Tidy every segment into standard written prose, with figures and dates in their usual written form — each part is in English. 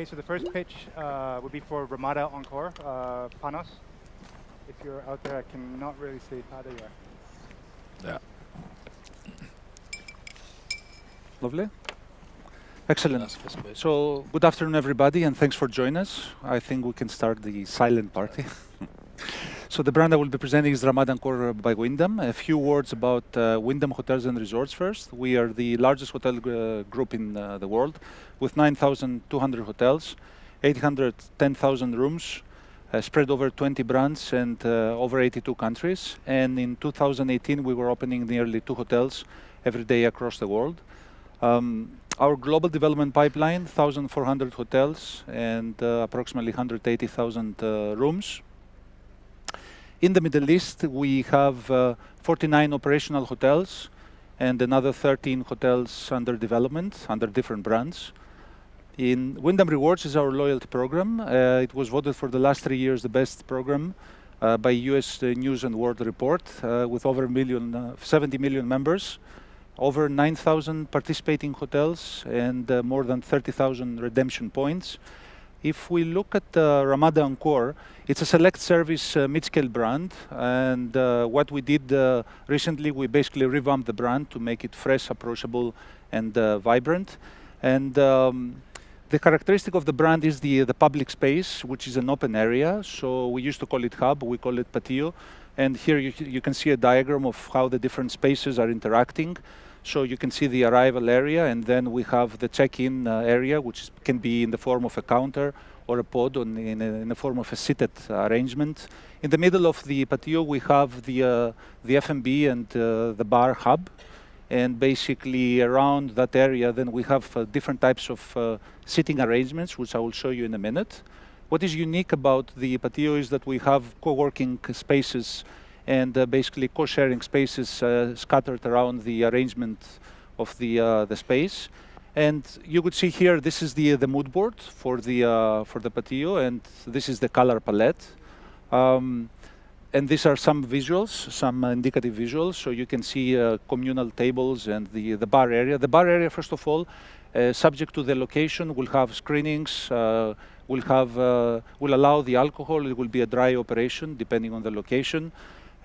so the first pitch would be for Ramada Encore, Panos. If you're out there, I cannot really see. There you are. Yeah. Lovely. Excellent. So good afternoon, everybody, and thanks for joining us. I think we can start the silent party. So the brand I will be presenting is Ramada Encore by Wyndham. A few words about Wyndham Hotels and Resorts first. We are the largest hotel group in the world with 9,200 hotels, 810,000 rooms, spread over 20 brands and over 82 countries. And in 2018, we were opening nearly 2 hotels every day across the world. Our global development pipeline, 1,400 hotels and approximately 180,000 rooms. In the Middle East, we have 49 operational hotels and another 13 hotels under development, under different brands. Wyndham Rewards is our loyalty program. It was voted for the last 3 years the best program by US News and World Report with over 70 million members, over 9,000 participating hotels and more than 30,000 redemption points. If we look at Ramada Encore, it's a select service mid-scale brand, and what we did recently, we basically revamped the brand to make it fresh, approachable, and vibrant. And the characteristic of the brand is the public space, which is an open area. So we used to call it hub, we call it patio. And here you can see a diagram of how the different spaces are interacting. So you can see the arrival area, and then we have the check-in area, which can be in the form of a counter or a pod in the form of a seated arrangement. In the middle of the patio, we have the F&B and the bar hub. And basically around that area, then we have different types of seating arrangements, which I will show you in a minute. What is unique about the patio is that we have co-working spaces and basically co-sharing spaces scattered around the arrangement of the space. And you could see here, this is the mood board for the patio, and this is the color palette. And these are some visuals, some indicative visuals. So you can see communal tables and the bar area. The bar area, first of all, subject to the location, will have screenings, will allow the alcohol. It will be a dry operation depending on the location.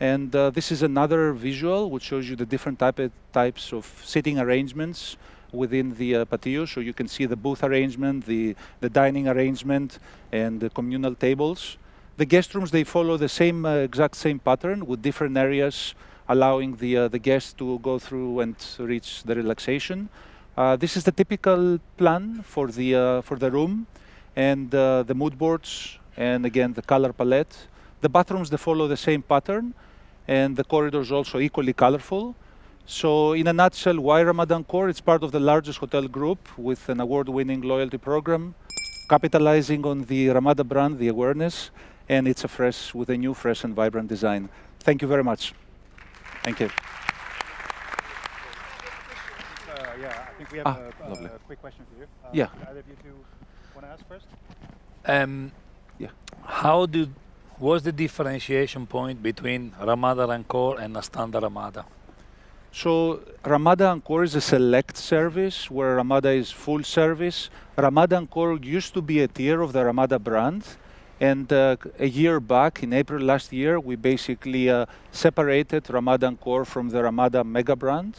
And this is another visual which shows you the different types of seating arrangements within the patio. So you can see the booth arrangement, the dining arrangement, and the communal tables. The guest rooms, they follow the same exact same pattern with different areas allowing the guests to go through and reach the relaxation. This is the typical plan for the room, and the mood boards, and again the color palette. The bathrooms, they follow the same pattern, and the corridors also equally colorful. So in a nutshell, why Ramada Encore? It's part of the largest hotel group with an award-winning loyalty program, capitalizing on the Ramada brand, the awareness, and it's with a new, fresh and vibrant design. Thank you very much. Thank you. Yeah, I think we have a quick question for you. Yeah. Either of you two want to ask first? Yeah. What's the differentiation point between Ramada Encore and a standard Ramada? So Ramada Encore is a select service where Ramada is full service. Ramada Encore used to be a tier of the Ramada brand. And a year back, in April last year, we basically separated Ramada Encore from the Ramada mega brand,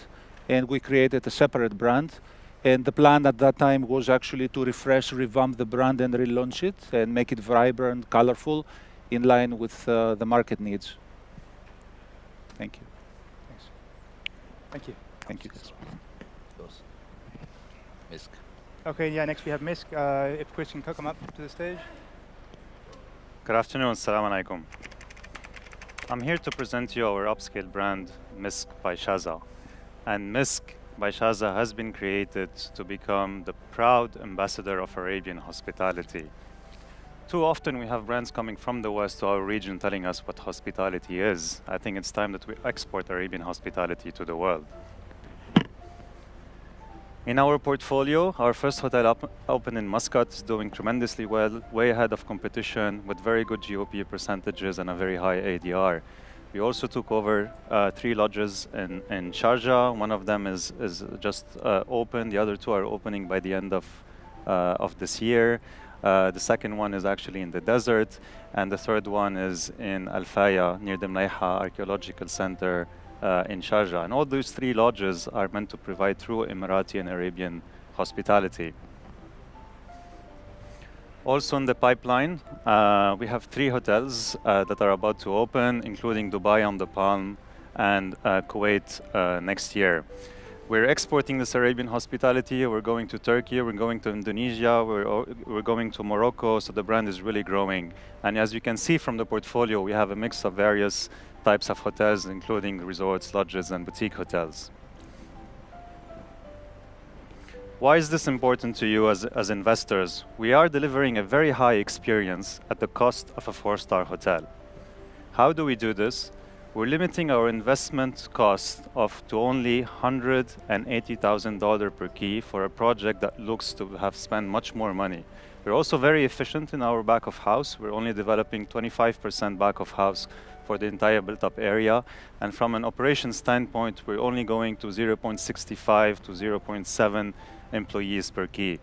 and we created a separate brand. And the plan at that time was actually to refresh, revamp the brand and relaunch it and make it vibrant, colorful, in line with the market needs. Thank you. Thanks. Thank you. Thank you. Misk. Okay, yeah, next we have Misk. If Christian could come up to the stage. Good afternoon, Assalamu alaikum. I'm here to present you our upscale brand, Misk by Shaza. And Misk by Shaza has been created to become the proud ambassador of Arabian hospitality. Too often we have brands coming from the West to our region telling us what hospitality is. I think it's time that we export Arabian hospitality to the world. In our portfolio, our first hotel opened in Muscat is doing tremendously well, way ahead of competition with very good GOP percentages and a very high ADR. We also took over 3 lodges in Sharjah. One of them is just open. The other 2 are opening by the end of this year. The second one is actually in the desert, and the third one is in Al Faya, near the Mlaiha Archaeological Center in Sharjah. And all those three lodges are meant to provide true Emirati and Arabian hospitality. Also in the pipeline, we have 3 hotels that are about to open, including Dubai on the Palm and Kuwait next year. We're exporting this Arabian hospitality. We're going to Turkey, we're going to Indonesia, we're going to Morocco, so the brand is really growing. And as you can see from the portfolio, we have a mix of various types of hotels, including resorts, lodges, and boutique hotels. Why is this important to you as investors? We are delivering a very high experience at the cost of a 4-star hotel. How do we do this? We're limiting our investment cost to only $180,000 per key for a project that looks to have spent much more money. We're also very efficient in our back of house. We're only developing 25% back of house for the entire built-up area. And from an operations standpoint, we're only going to 0.65 to 0.7 employees per key.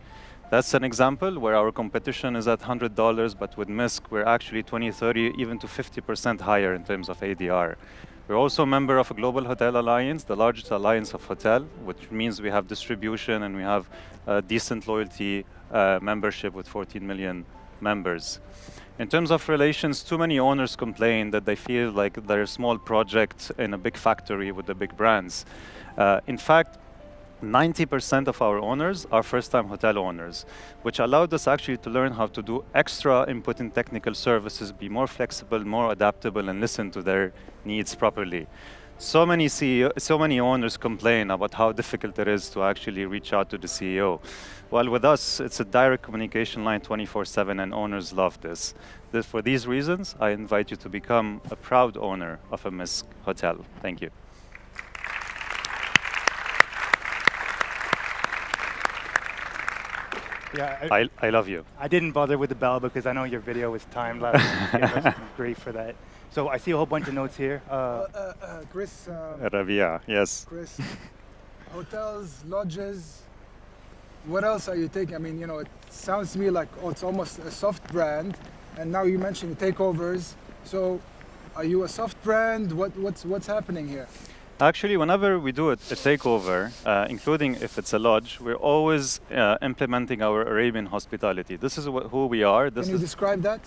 That's an example where our competition is at $100, but with MISC, we're actually 20, 30, even to 50% higher in terms of ADR. We're also a member of a Global Hotel Alliance, the largest alliance of hotel, which means we have distribution and we have a decent loyalty membership with 14 million members. In terms of relations, too many owners complain that they feel like they're a small project in a big factory with the big brands. In fact, 90% of our owners are first-time hotel owners, which allowed us actually to learn how to do extra input in technical services, be more flexible, more adaptable, and listen to their needs properly. So many owners complain about how difficult it is to actually reach out to the CEO. Well, with us, it's a direct communication line 24/7, and owners love this. For these reasons, I invite you to become a proud owner of a MISC hotel. Thank you. Yeah, I love you. I didn't bother with the bell because I know your video was timed last week. You gave us some grief for that. So I see a whole bunch of notes here. Chris, Rabia, yes. Chris, hotels, lodges, what else are you taking? I mean, you know, it sounds to me like it's almost a soft brand, and now you mentioned takeovers. So are you a soft brand? What's happening here? Actually, whenever we do a takeover, including if it's a lodge, we're always implementing our Arabian hospitality. This is who we are. Can you describe that?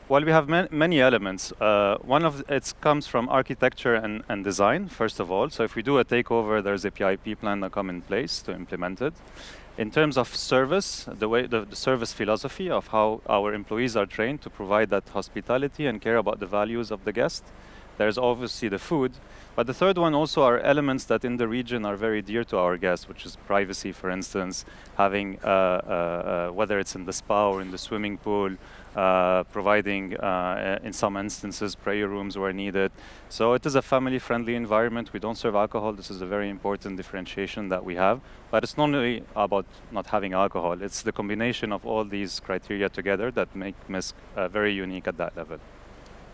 Well, we have many elements. One of it comes from architecture and design, first of all. So if we do a takeover, there's a PIP plan that come in place to implement it. In terms of service, the service philosophy of how our employees are trained to provide that hospitality and care about the values of the guest. There's obviously the food, but the third one also are elements that in the region are very dear to our guests, which is privacy, for instance, having, whether it's in the spa or in the swimming pool, providing, in some instances, prayer rooms where needed. So it is a family-friendly environment. We don't serve alcohol. This is a very important differentiation that we have. But it's not only about not having alcohol. It's the combination of all these criteria together that make MISC very unique at that level.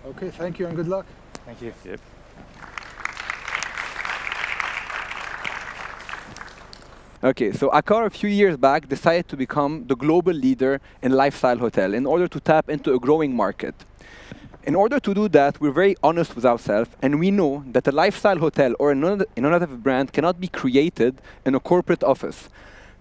Okay, thank you and good luck. Thank you. Yep. Okay, so Accor a few years back decided to become the global leader in lifestyle hotel in order to tap into a growing market. In order to do that, we're very honest with ourselves, and we know that a lifestyle hotel or an innovative brand cannot be created in a corporate office.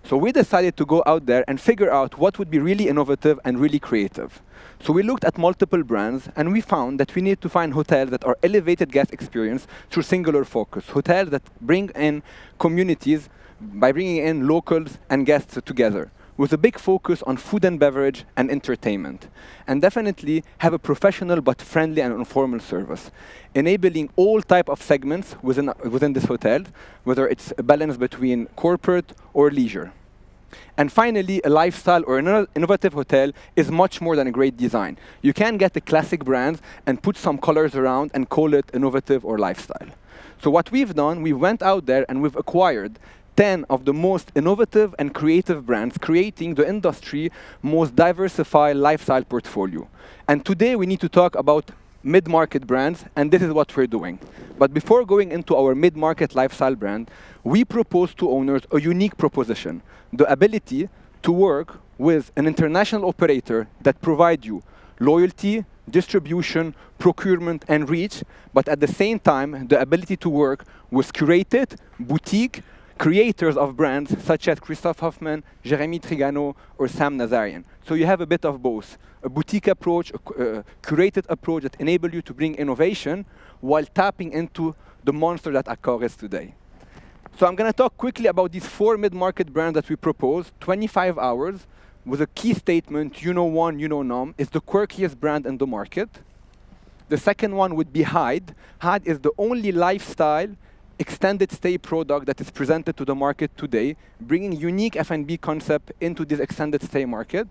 So we decided to go out there and figure out what would be really innovative and really creative. So we looked at multiple brands, and we found that we need to find hotels that are elevated guest experience through singular focus, hotels that bring in communities by bringing in locals and guests together, with a big focus on food and beverage and entertainment, and definitely have a professional but friendly and informal service, enabling all type of segments within this hotel, whether it's a balance between corporate or leisure. And finally, a lifestyle or an innovative hotel is much more than a great design. You can get the classic brands and put some colors around and call it innovative or lifestyle. So what we've done, we went out there and we've acquired 10 of the most innovative and creative brands, creating the industry's most diversified lifestyle portfolio. And today we need to talk about mid-market brands, and this is what we're doing. But before going into our mid-market lifestyle brand, we propose to owners a unique proposition, the ability to work with an international operator that provide you loyalty, distribution, procurement, and reach, but at the same time, the ability to work with curated, boutique, creators of brands such as Christophe Hoffman, Jérémy Trigano, or Sam Nazarian. So you have a bit of both. A boutique approach, a curated approach that enable you to bring innovation while tapping into the monster that Accor is today. So I'm going to talk quickly about these 4 mid-market brands that we propose, 25 hours, with a key statement, you know one, you know none. It's the quirkiest brand in the market. The second one would be Hyde. Hyde is the only lifestyle extended stay product that is presented to the market today, bringing unique F&B concept into this extended stay market.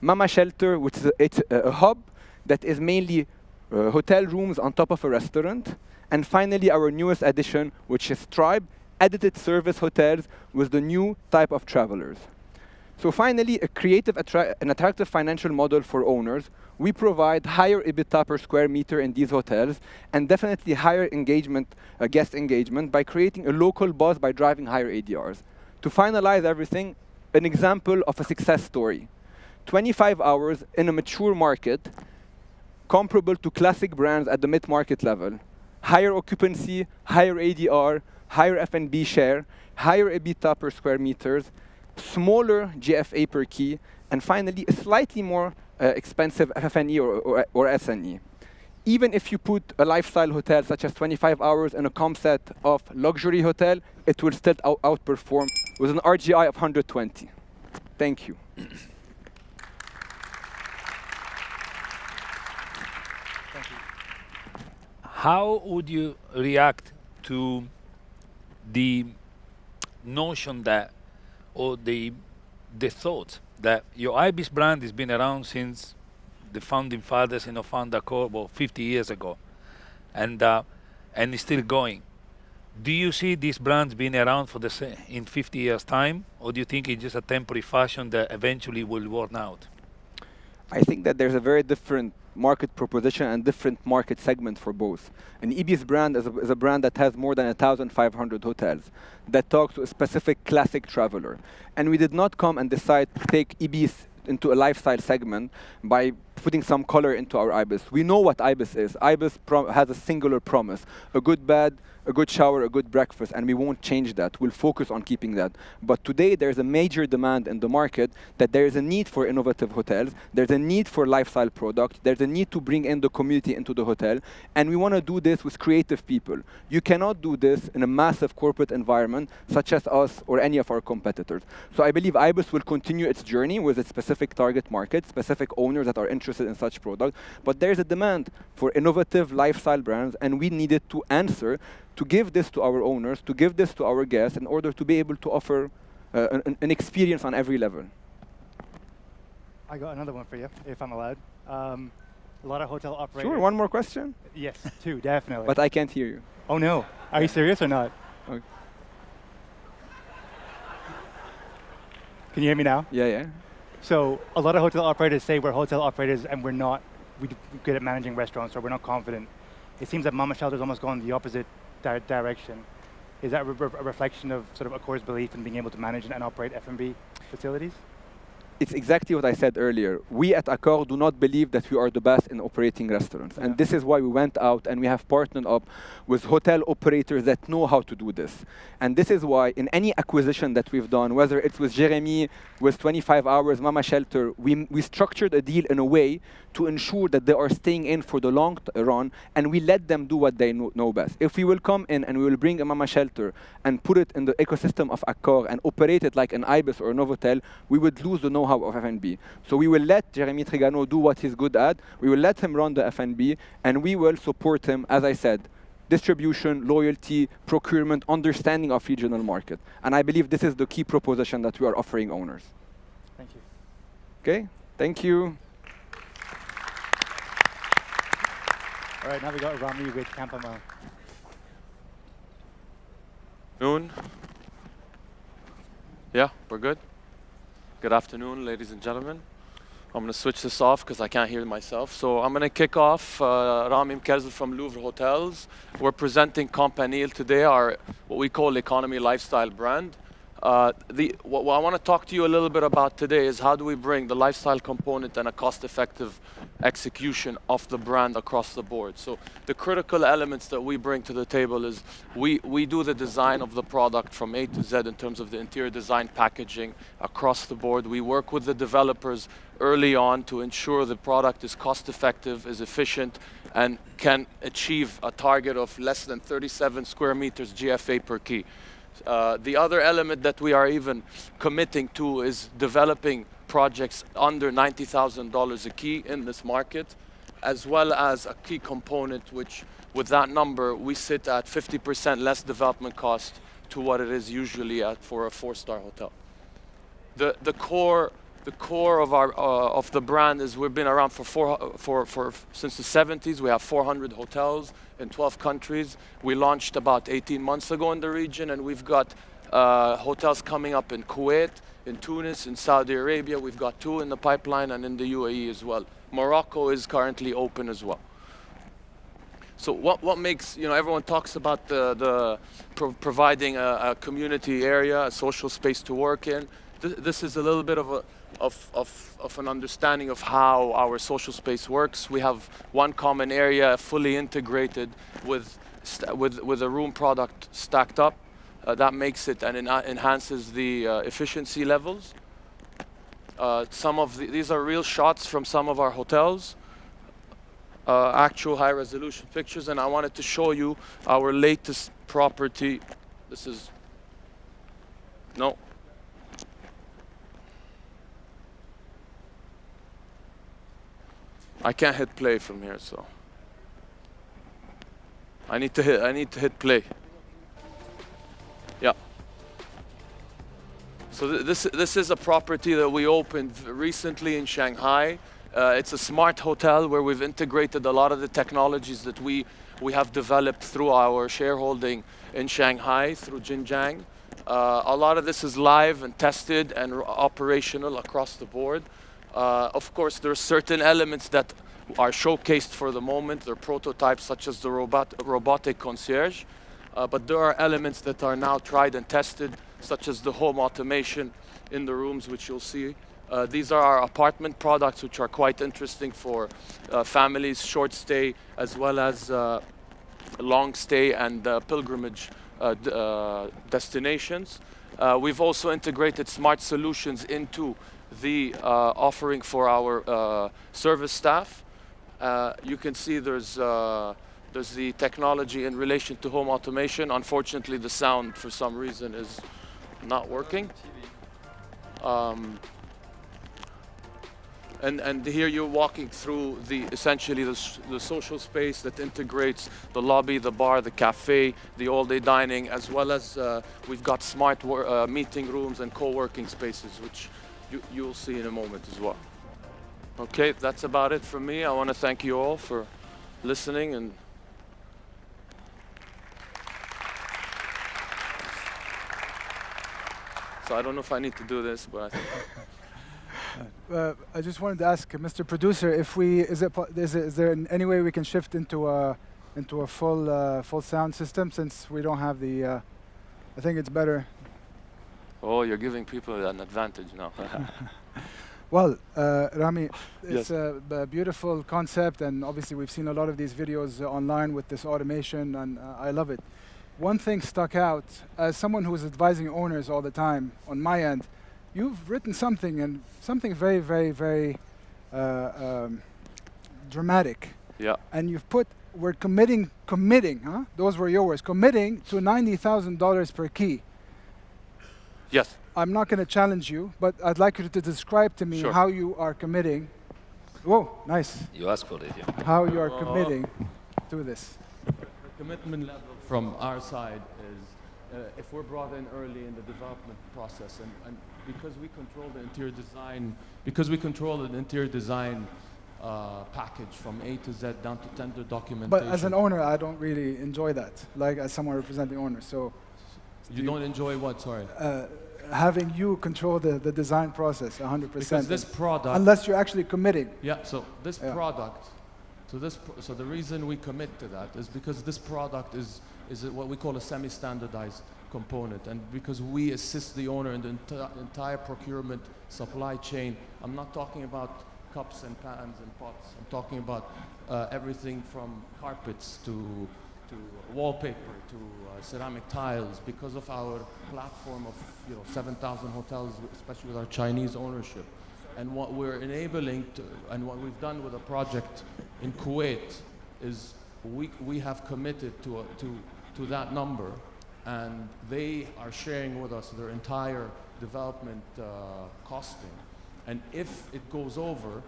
Mama Shelter, which is a hub that is mainly hotel rooms on top of a restaurant. And finally, our newest addition, which is Tribe, edited service hotels with the new type of travelers. So finally, a creative and attractive financial model for owners. We provide higher EBITDA per square meter in these hotels and definitely higher engagement, guest engagement by creating a local buzz by driving higher ADRs. To finalize everything, an example of a success story. 25 hours in a mature market, comparable to classic brands at the mid-market level. Higher occupancy, higher ADR, higher F&B share, higher EBITDA per square meters, smaller GFA per key, and finally, a slightly more expensive FF&E or SNE. Even if you put a lifestyle hotel such as 25 hours in a comp set of luxury hotel, it will still outperform with an RGI of 120. Thank you. How would you react to the notion that, or the thought that your Ibis brand has been around since the founding fathers, found Accor about 50 years ago, and is still going? Do you see these brands being around for in 50 years' time, or do you think it's just a temporary fashion that eventually will worn out? I think that there's a very different market proposition and different market segment for both. An Ibis brand is a brand that has more than 1,500 hotels that talks to a specific classic traveler. And we did not come and decide to take Ibis into a lifestyle segment by putting some color into our Ibis. We know what Ibis is. Ibis has a singular promise: a good bed, a good shower, a good breakfast, and we won't change that. We'll focus on keeping that. But today, there's a major demand in the market that there is a need for innovative hotels. There's a need for lifestyle product. There's a need to bring in the community into the hotel. And we want to do this with creative people. You cannot do this in a massive corporate environment, such as us or any of our competitors. So I believe Ibis will continue its journey with its specific target market, specific owners that are interested in such product. But there's a demand for innovative lifestyle brands, and we needed to answer to give this to our owners, to give this to our guests in order to be able to offer an experience on every level. I got another one for you, if I'm allowed. A lot of hotel operators. Sure, one more question? Yes, 2, definitely. But I can't hear you. Oh no, are you serious or not? Okay. Can you hear me now? Yeah, yeah. So a lot of hotel operators say we're hotel operators and we're good at managing restaurants, or we're not confident. It seems that Mama Shelter's almost gone the opposite direction. Is that a reflection of sort of Accor's belief in being able to manage and operate F&B facilities? It's exactly what I said earlier. We at Accor do not believe that we are the best in operating restaurants. Yeah. And this is why we went out and we have partnered up with hotel operators that know how to do this. And this is why in any acquisition that we've done, whether it's with Jérémy, with 25 Hours, Mama Shelter, we structured a deal in a way to ensure that they are staying in for the long run, and we let them do what they know best. If we will come in and we will bring a Mama Shelter and put it in the ecosystem of Accor and operate it like an Ibis or a Novotel, we would lose the know-how of F&B. So we will let Jérémy Trigano do what he's good at, we will let him run the F&B, and we will support him, as I said, distribution, loyalty, procurement, understanding of regional market. And I believe this is the key proposition that we are offering owners. Thank you. Okay, thank you. All right, now we got Rami with Campamel. Noon. Yeah, we're good. Good afternoon, ladies and gentlemen. I'm going to switch this off because I can't hear myself. So I'm going to kick off. Rami Mkerzel from Louvre Hotels. We're presenting Campanile today, our what we call economy lifestyle brand. What I want to talk to you a little bit about today is how do we bring the lifestyle component and a cost-effective execution of the brand across the board. So the critical elements that we bring to the table is we do the design of the product from A to Z in terms of the interior design, packaging across the board. We work with the developers early on to ensure the product is cost-effective, is efficient, and can achieve a target of less than 37 square meters GFA per key. The other element that we are even committing to is developing projects under $90,000 a key in this market, as well as a key component which, with that number, we sit at 50% less development cost to what it is usually at for a 4-star hotel. The core of our of the brand is we've been around since the 70s. We have 400 hotels in 12 countries. We launched about 18 months ago in the region, and we've got hotels coming up in Kuwait, in Tunis, in Saudi Arabia. We've got 2 in the pipeline, and in the UAE as well. Morocco is currently open as well. So what makes, everyone talks about providing a community area, a social space to work in. This is a little bit of an understanding of how our social space works. We have one common area fully integrated with a room product stacked up. That makes it and enhances the efficiency levels. These are real shots from some of our hotels, actual high resolution pictures, and I wanted to show you our latest property. This is, no. I can't hit play from here, so I need to hit play. Yeah. So this is a property that we opened recently in Shanghai. It's a smart hotel where we've integrated a lot of the technologies that we have developed through our shareholding in Shanghai through Jinjiang. A lot of this is live and tested and operational across the board. Of course, there are certain elements that are showcased for the moment. They're prototypes such as the robotic concierge, but there are elements that are now tried and tested, such as the home automation in the rooms, which you'll see. These are our apartment products, which are quite interesting for families, short stay, as well as long stay and pilgrimage destinations. We've also integrated smart solutions into the offering for our service staff. You can see there's the technology in relation to home automation. Unfortunately, the sound for some reason is not working. And here you're walking through essentially the social space that integrates the lobby, the bar, the cafe, the all-day dining, as well as we've got smart meeting rooms and co-working spaces, which you'll see in a moment as well. Okay, that's about it from me. I want to thank you all for listening. And so I don't know if I need to do this, but I think I just wanted to ask Mr. Producer, if is there any way we can shift into a full sound system, since we don't have the I think it's better. Oh, you're giving people an advantage now. Well, Rami, Yes. it's a beautiful concept, and obviously we've seen a lot of these videos online with this automation, and I love it. One thing stuck out, as someone who's advising owners all the time on my end, you've written something very, very, very dramatic. Yeah. And you've put, we're committing, huh? Those were your words, committing to $90,000 per key. Yes. I'm not going to challenge you, but I'd like you to describe to me Sure. how you are committing. Whoa, nice. You asked for it, yeah. How you are committing to this. The commitment level from our side is if we're brought in early in the development process, and because we control the interior design package from A to Z down to tender documentation. But as an owner, I don't really enjoy that, like as someone representing owners. So You don't enjoy what, sorry? having you control the design process 100%. Because this product, unless you're actually committing. yeah, so this Yeah. product, so the reason we commit to that is because this product is what we call a semi-standardized component, and because we assist the owner in the entire procurement supply chain. I'm not talking about cups and pans and pots. I'm talking about everything from carpets to wallpaper to ceramic tiles, because of our platform of 7,000 hotels, especially with our Chinese ownership. And what we're enabling and what we've done with a project in Kuwait is we have committed to that number, and they are sharing with us their entire development costing. And if it goes over,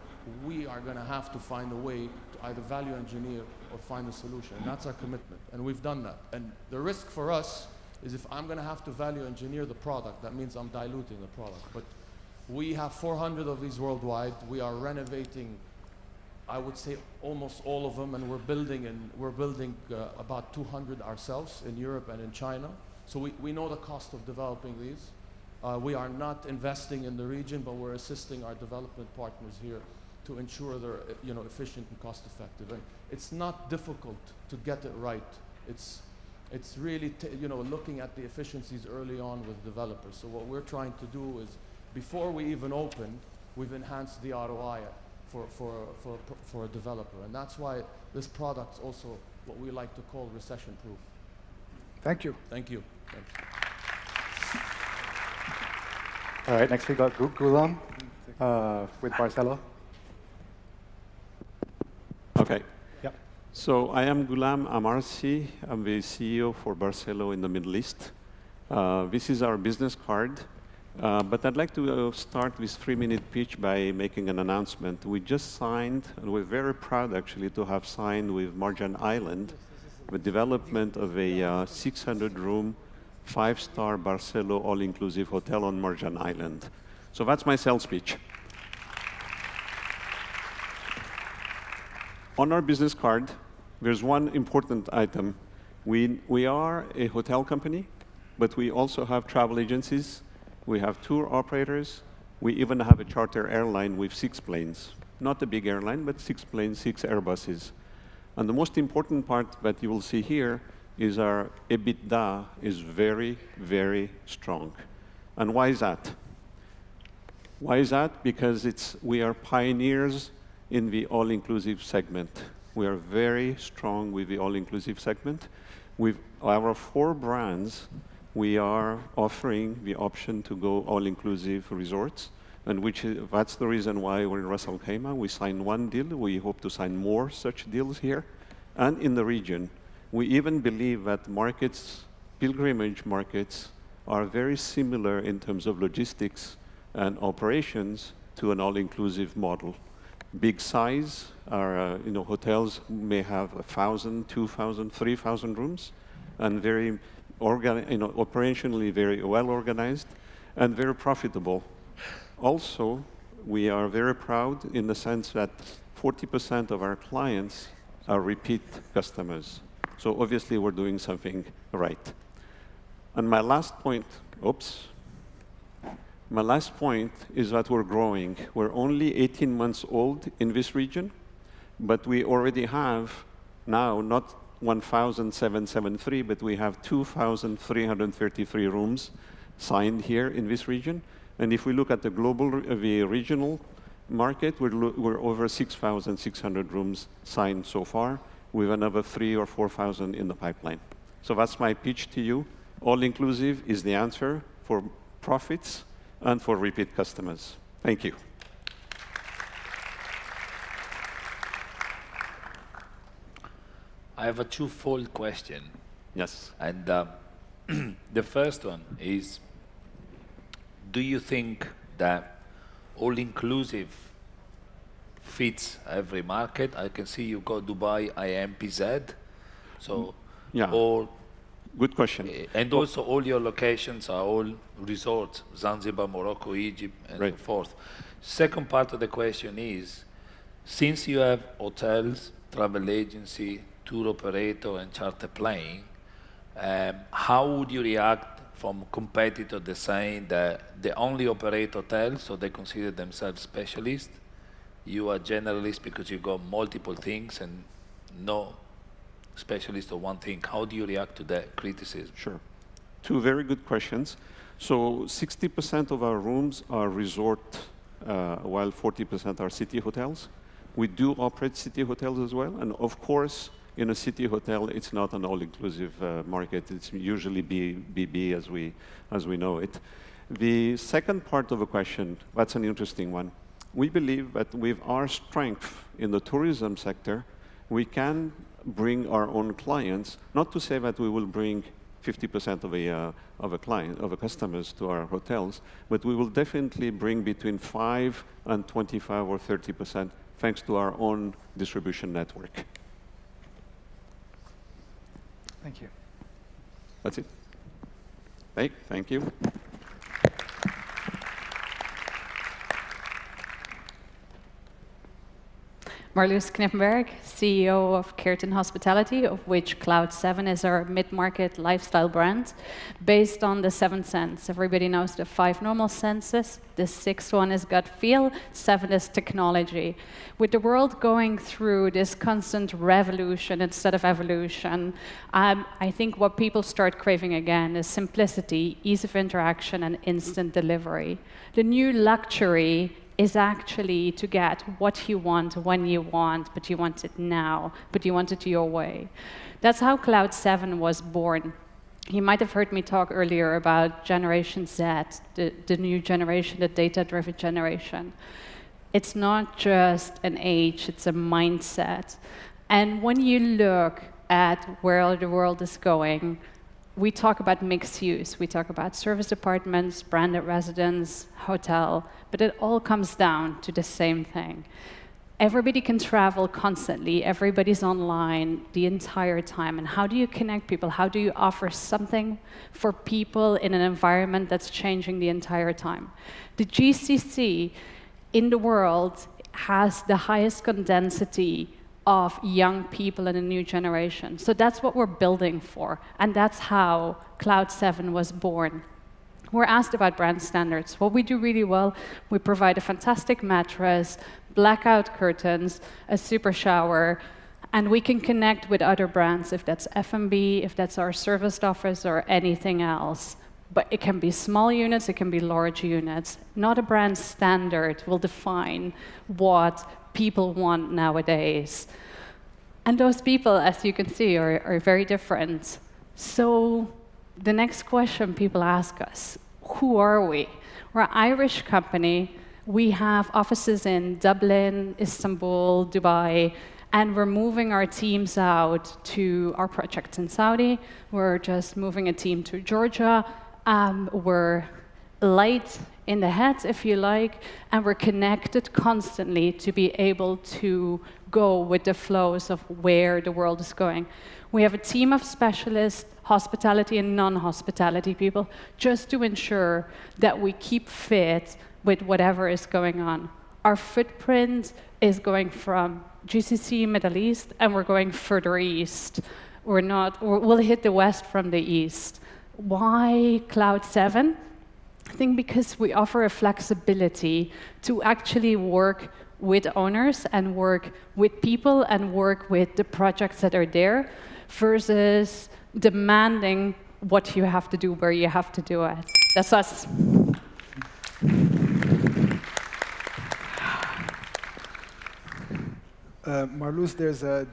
we are going to have to find a way to either value engineer or find a solution. And that's our commitment. And we've done that. And the risk for us is if I'm going to have to value engineer the product, that means I'm diluting the product. But we have 400 of these worldwide. We are renovating, I would say, almost all of them, and we're building about 200 ourselves in Europe and in China. So we know the cost of developing these. We are not investing in the region, but we're assisting our development partners here to ensure they're efficient and cost effective. And it's not difficult to get it right. It's really looking at the efficiencies early on with developers. So what we're trying to do is, before we even open, we've enhanced the ROI for a developer. And that's why this product's also what we like to call recession-proof. Thank you. Thank you. Thanks. All right, next we got Gulam with Barcelo. Okay. Yep. So I am Gulam Amarsi. I'm the CEO for Barcelo in the Middle East. This is our business card. But I'd like to start this 3-minute pitch by making an announcement. We just signed, and we're very proud actually to have signed with Marjan Island the development of a 600-room, 5-star Barcelo all-inclusive hotel on Marjan Island. So that's my sales pitch. On our business card, there's one important item. We are a hotel company, but we also have travel agencies. We have tour operators. We even have a charter airline with 6 planes. Not a big airline, but 6 planes, 6 Airbuses. And the most important part that you will see here is our EBITDA is very, very strong. And why is that? Why is that? Because we are pioneers in the all-inclusive segment. We are very strong with the all-inclusive segment. With our 4 brands, we are offering the option to go all-inclusive resorts, and that's the reason why we're in Ras Al Khaimah. We signed 1 deal. We hope to sign more such deals here and in the region. We even believe that markets, pilgrimage markets, are very similar in terms of logistics and operations to an all-inclusive model. Big size, our hotels may have 1,000, 2,000, 3,000 rooms, and very operationally very well organized and very profitable. Also, we are very proud in the sense that 40% of our clients are repeat customers. So obviously we're doing something right. And my last point is that we're growing. We're only 18 months old in this region, but we already have now not 1,773, but we have 2,333 rooms signed here in this region. And if we look at the regional market, we're over 6,600 rooms signed so far, with another 3,000 or 4,000 in the pipeline. So that's my pitch to you. All-inclusive is the answer for profits and for repeat customers. Thank you. I have a twofold question. Yes. And the first one is, do you think that all-inclusive fits every market? I can see you go Dubai, IMPZ. So, yeah. Good question. And also all your locations are all resorts, Zanzibar, Morocco, Egypt, and so forth. Second part of the question is, since you have hotels, travel agency, tour operator, and charter plane, how would you react from competitors that saying that they only operate hotels, so they consider themselves specialists? You are generalist because you got multiple things and no specialist of one thing. How do you react to that criticism? Sure. Two very good questions. So 60% of our rooms are resort, while 40% are city hotels. We do operate city hotels as well, and of course, in a city hotel, it's not an all-inclusive market. It's usually BB as we know it. The second part of the question, that's an interesting one. We believe that with our strength in the tourism sector, we can bring our own clients, not to say that we will bring 50% of the customers to our hotels, but we will definitely bring between 5 and 25 or 30% thanks to our own distribution network. Thank you. That's it. Hey, thank you. Marloes Knippenberg, CEO of Keerton Hospitality, of which Cloud7 is our mid-market lifestyle brand, based on the 7 senses. Everybody knows the 5 normal senses. The 6th one is gut feel, 7 is technology. With the world going through this constant revolution instead of evolution, I think what people start craving again is simplicity, ease of interaction, and instant delivery. The new luxury is actually to get what you want, when you want, but you want it now, but you want it your way. That's how Cloud7 was born. You might have heard me talk earlier about Generation Z, the new generation, the data-driven generation. It's not just an age, it's a mindset. And when you look at where the world is going, we talk about mixed use. We talk about service apartments, branded residence, hotel, but it all comes down to the same thing. Everybody can travel constantly. Everybody's online the entire time. And how do you connect people? How do you offer something for people in an environment that's changing the entire time? The GCC in the world has the highest condensity of young people in a new generation. So that's what we're building for, and that's how Cloud7 was born. We're asked about brand standards. What we do really well, we provide a fantastic mattress, blackout curtains, a super shower, and we can connect with other brands, if that's F&B, if that's our serviced office, or anything else. But it can be small units, it can be large units. Not a brand standard will define what people want nowadays. And those people, as you can see, are very different. So the next question people ask us, who are we? We're an Irish company. We have offices in Dublin, Istanbul, Dubai, and we're moving our teams out to our projects in Saudi. We're just moving a team to Georgia. We're light in the head, if you like, and we're connected constantly to be able to go with the flows of where the world is going. We have a team of specialists, hospitality and non-hospitality people, just to ensure that we keep fit with whatever is going on. Our footprint is going from GCC, Middle East, and we're going further east. We'll hit the west from the east. Why Cloud7? I think because we offer a flexibility to actually work with owners and work with people and work with the projects that are there versus demanding what you have to do, where you have to do it. That's us. Marloes, there's a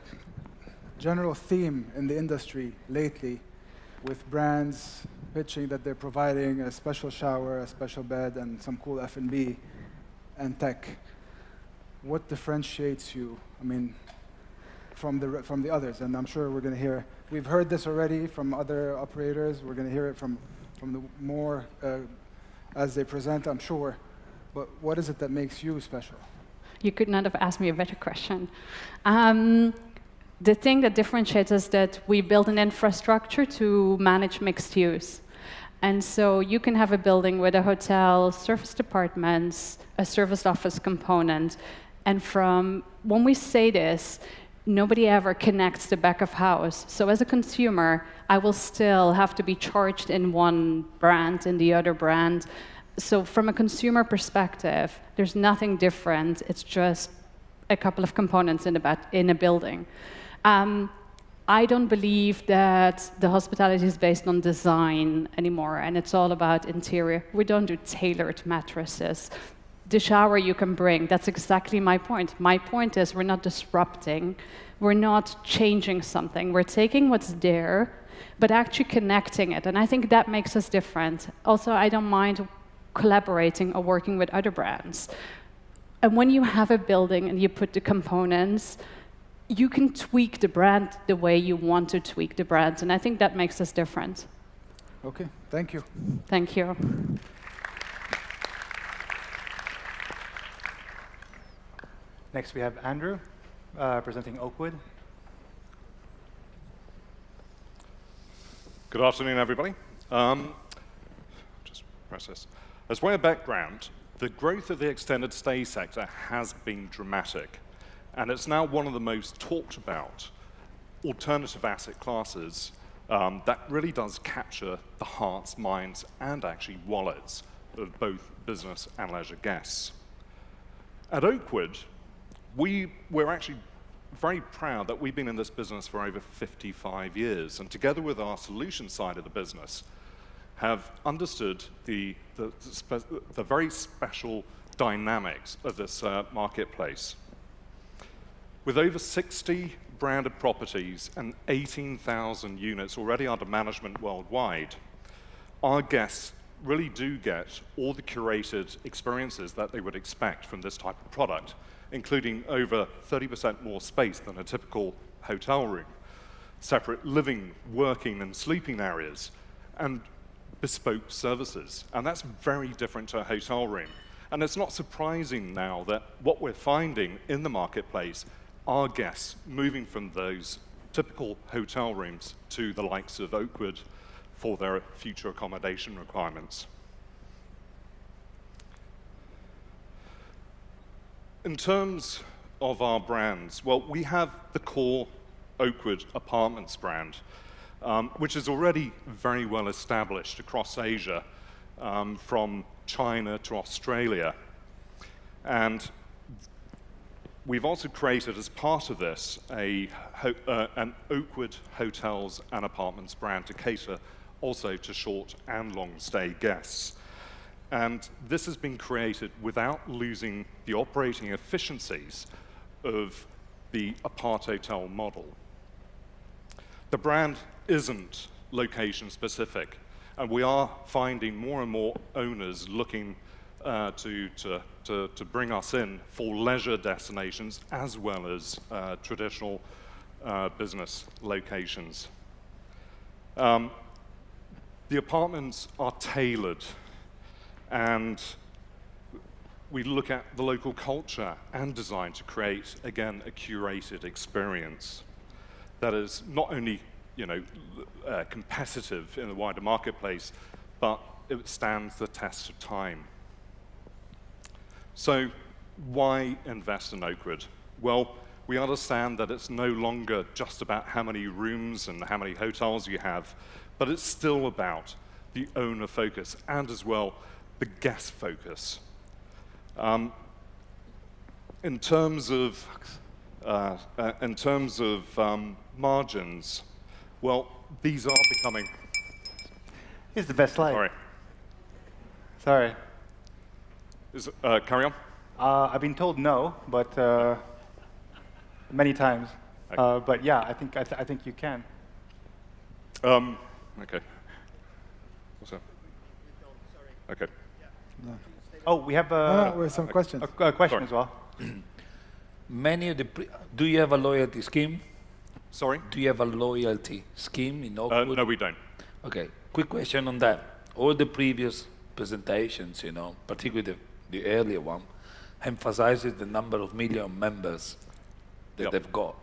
general theme in the industry lately with brands pitching that they're providing a special shower, a special bed, and some cool F&B and tech. What differentiates you, I mean, from the others? And I'm sure we're going to hear, we've heard this already from other operators. We're going to hear it from the more as they present, I'm sure. But what is it that makes you special? You could not have asked me a better question. The thing that differentiates us is that we build an infrastructure to manage mixed use. And so you can have a building with a hotel, serviced apartments, a serviced office component. And when we say this, nobody ever connects the back of house. So as a consumer, I will still have to be charged in one brand, in the other brand. So from a consumer perspective, there's nothing different. It's just a couple of components in a building. I don't believe that the hospitality is based on design anymore, and it's all about interior. We don't do tailored mattresses. The shower you can bring, that's exactly my point. My point is we're not disrupting, we're not changing something. We're taking what's there, but actually connecting it, and I think that makes us different. Also, I don't mind collaborating or working with other brands. And when you have a building and you put the components, you can tweak the brand the way you want to tweak the brand, and I think that makes us different. Okay, thank you. Thank you. Next, we have Andrew presenting Oakwood. Good afternoon, everybody. Just press this. As way of background, the growth of the extended stay sector has been dramatic, and it's now one of the most talked about alternative asset classes that really does capture the hearts, minds, and actually wallets of both business and leisure guests. At Oakwood, we're actually very proud that we've been in this business for over 55 years, and together with our solution side of the business, have understood the very special dynamics of this marketplace. With over 60 branded properties and 18,000 units already under management worldwide, our guests really do get all the curated experiences that they would expect from this type of product, including over 30% more space than a typical hotel room, separate living, working, and sleeping areas, and bespoke services. And that's very different to a hotel room. And it's not surprising now that what we're finding in the marketplace are guests moving from those typical hotel rooms to the likes of Oakwood for their future accommodation requirements. In terms of our brands, well, we have the core Oakwood Apartments brand, which is already very well established across Asia, from China to Australia. And we've also created, as part of this, an Oakwood Hotels and Apartments brand to cater also to short and long stay guests. And this has been created without losing the operating efficiencies of the apart hotel model. The brand isn't location specific, and we are finding more and more owners looking to bring us in for leisure destinations as well as traditional business locations. The apartments are tailored, and we look at the local culture and design to create, again, a curated experience that is not only, competitive in the wider marketplace, but it stands the test of time. So why invest in Oakwood? Well, we understand that it's no longer just about how many rooms and how many hotels you have, but it's still about the owner focus and as well the guest focus. In terms of margins, well, these are becoming. Here's the best slide. Sorry. Carry on. I've been told no, but many times. Okay. But yeah, I think you can. Okay. What's that? Okay. No. Oh, we have we have some questions. A question as well. Many of the do you have a loyalty scheme? Sorry? Do you have a loyalty scheme in Oakwood? No, we don't. Okay. Quick question on that. All the previous presentations, particularly the earlier one, emphasizes the number of million members that they've got.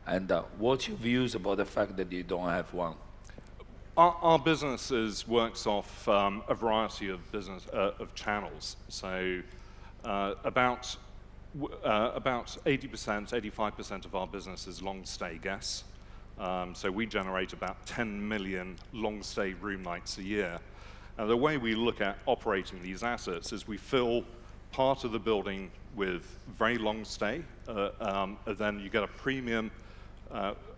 And what's your views about the fact that you don't have one? Our business works off a variety of channels. So about 80%, 85% of our business is long stay guests. So we generate about 10 million long stay room nights a year. And the way we look at operating these assets is we fill part of the building with very long stay, and then you get a premium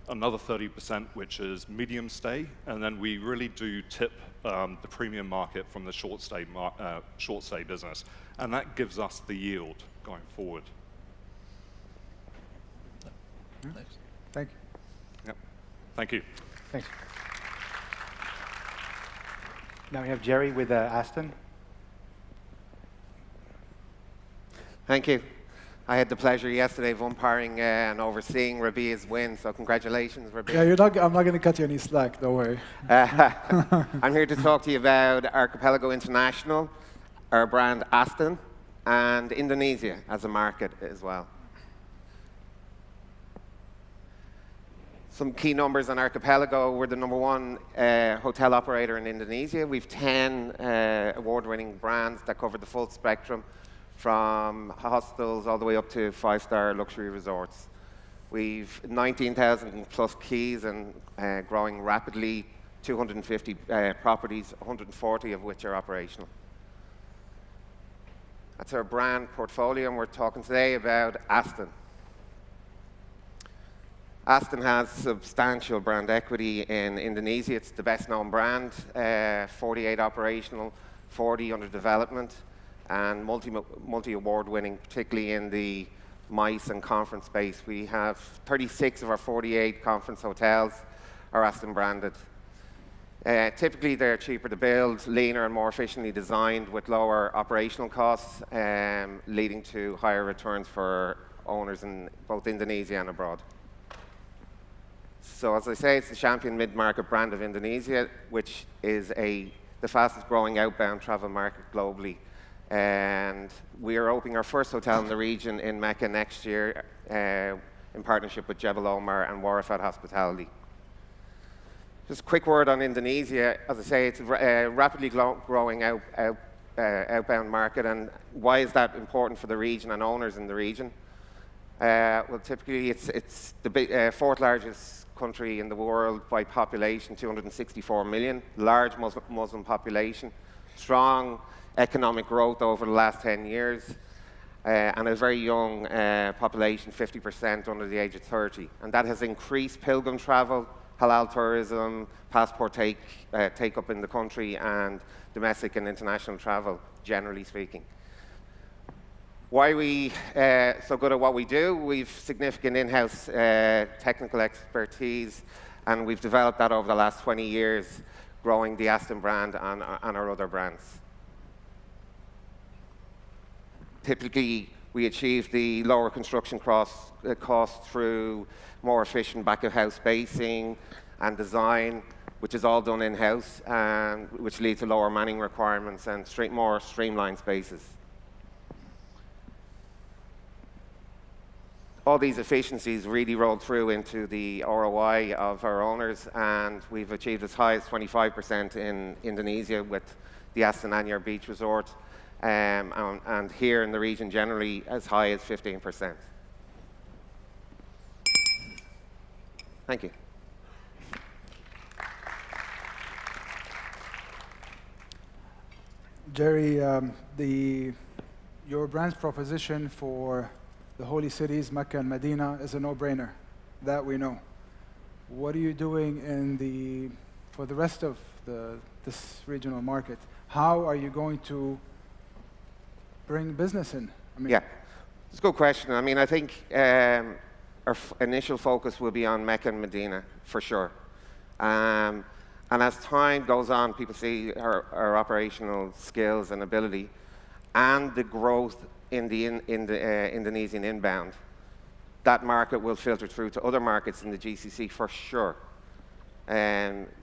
another 30% which is medium stay, and then we really do tip the premium market from the short stay business, and that gives us the yield going forward. Next. Thank you. Yep. Thank you. Thanks. Now we have Jerry with Aston. Thank you. I had the pleasure yesterday of umpiring and overseeing Rabia's win, so congratulations, Rabia. Yeah, I'm not going to cut you any slack, don't worry. I'm here to talk to you about Archipelago International, our brand Aston, and Indonesia as a market as well. Some key numbers on Archipelago. We're the #1 hotel operator in Indonesia. We've 10 award-winning brands that cover the full spectrum, from hostels all the way up to 5-star luxury resorts. We've 19,000 plus keys and growing rapidly, 250 properties, 140 of which are operational. That's our brand portfolio, and we're talking today about Aston. Aston has substantial brand equity in Indonesia. It's the best known brand, 48 operational, 40 under development, and multi-award winning, particularly in the MICE and conference space. We have 36 of our 48 conference hotels are Aston branded. Typically they're cheaper to build, leaner and more efficiently designed with lower operational costs, leading to higher returns for owners in both Indonesia and abroad. So as I say, it's the champion mid-market brand of Indonesia, which is the fastest growing outbound travel market globally. And we are opening our first hotel in the region in Mecca next year in partnership with Jebel Omar and Warifat Hospitality. Just a quick word on Indonesia. As I say, it's a rapidly growing outbound market. And why is that important for the region and owners in the region? Well, typically it's the fourth largest country in the world by population, 264 million, large Muslim population, strong economic growth over the last 10 years, and a very young population, 50% under the age of 30. And that has increased pilgrim travel, halal tourism, passport take-up in the country, and domestic and international travel, generally speaking. Why are we so good at what we do? We've significant in-house technical expertise, and we've developed that over the last 20 years, growing the Aston brand and our other brands. Typically, we achieve the lower construction costs through more efficient back-of-house spacing and design, which is all done in-house, and which leads to lower manning requirements and more streamlined spaces. All these efficiencies really roll through into the ROI of our owners, and we've achieved as high as 25% in Indonesia with the Aston Anyar Beach Resort, and here in the region generally as high as 15%. Thank you. Jerry, your brand's proposition for the holy cities, Mecca and Medina, is a no-brainer. That we know. What are you doing for the rest of this regional market? How are you going to bring business in? Yeah, it's a good question. I mean, I think our initial focus will be on Mecca and Medina, for sure. And as time goes on, people see our operational skills and ability and the growth in the Indonesian inbound. That market will filter through to other markets in the GCC for sure.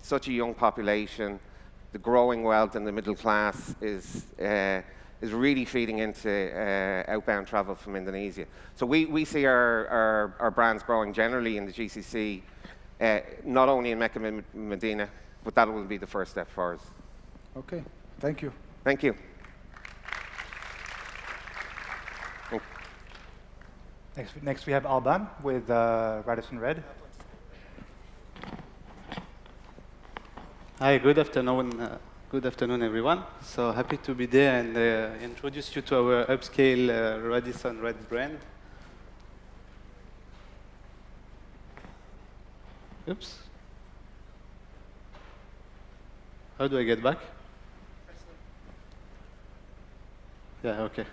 Such a young population, the growing wealth in the middle class is really feeding into outbound travel from Indonesia. So we see our brands growing generally in the GCC, not only in Mecca and Medina, but that will be the first step for us. Okay, thank you. Thank you. Next we have Alban with Radisson Red. Hi, good afternoon. Good afternoon, everyone. So happy to be there and introduce you to our upscale Radisson Red brand. Oops. How do I get back? Yeah, okay.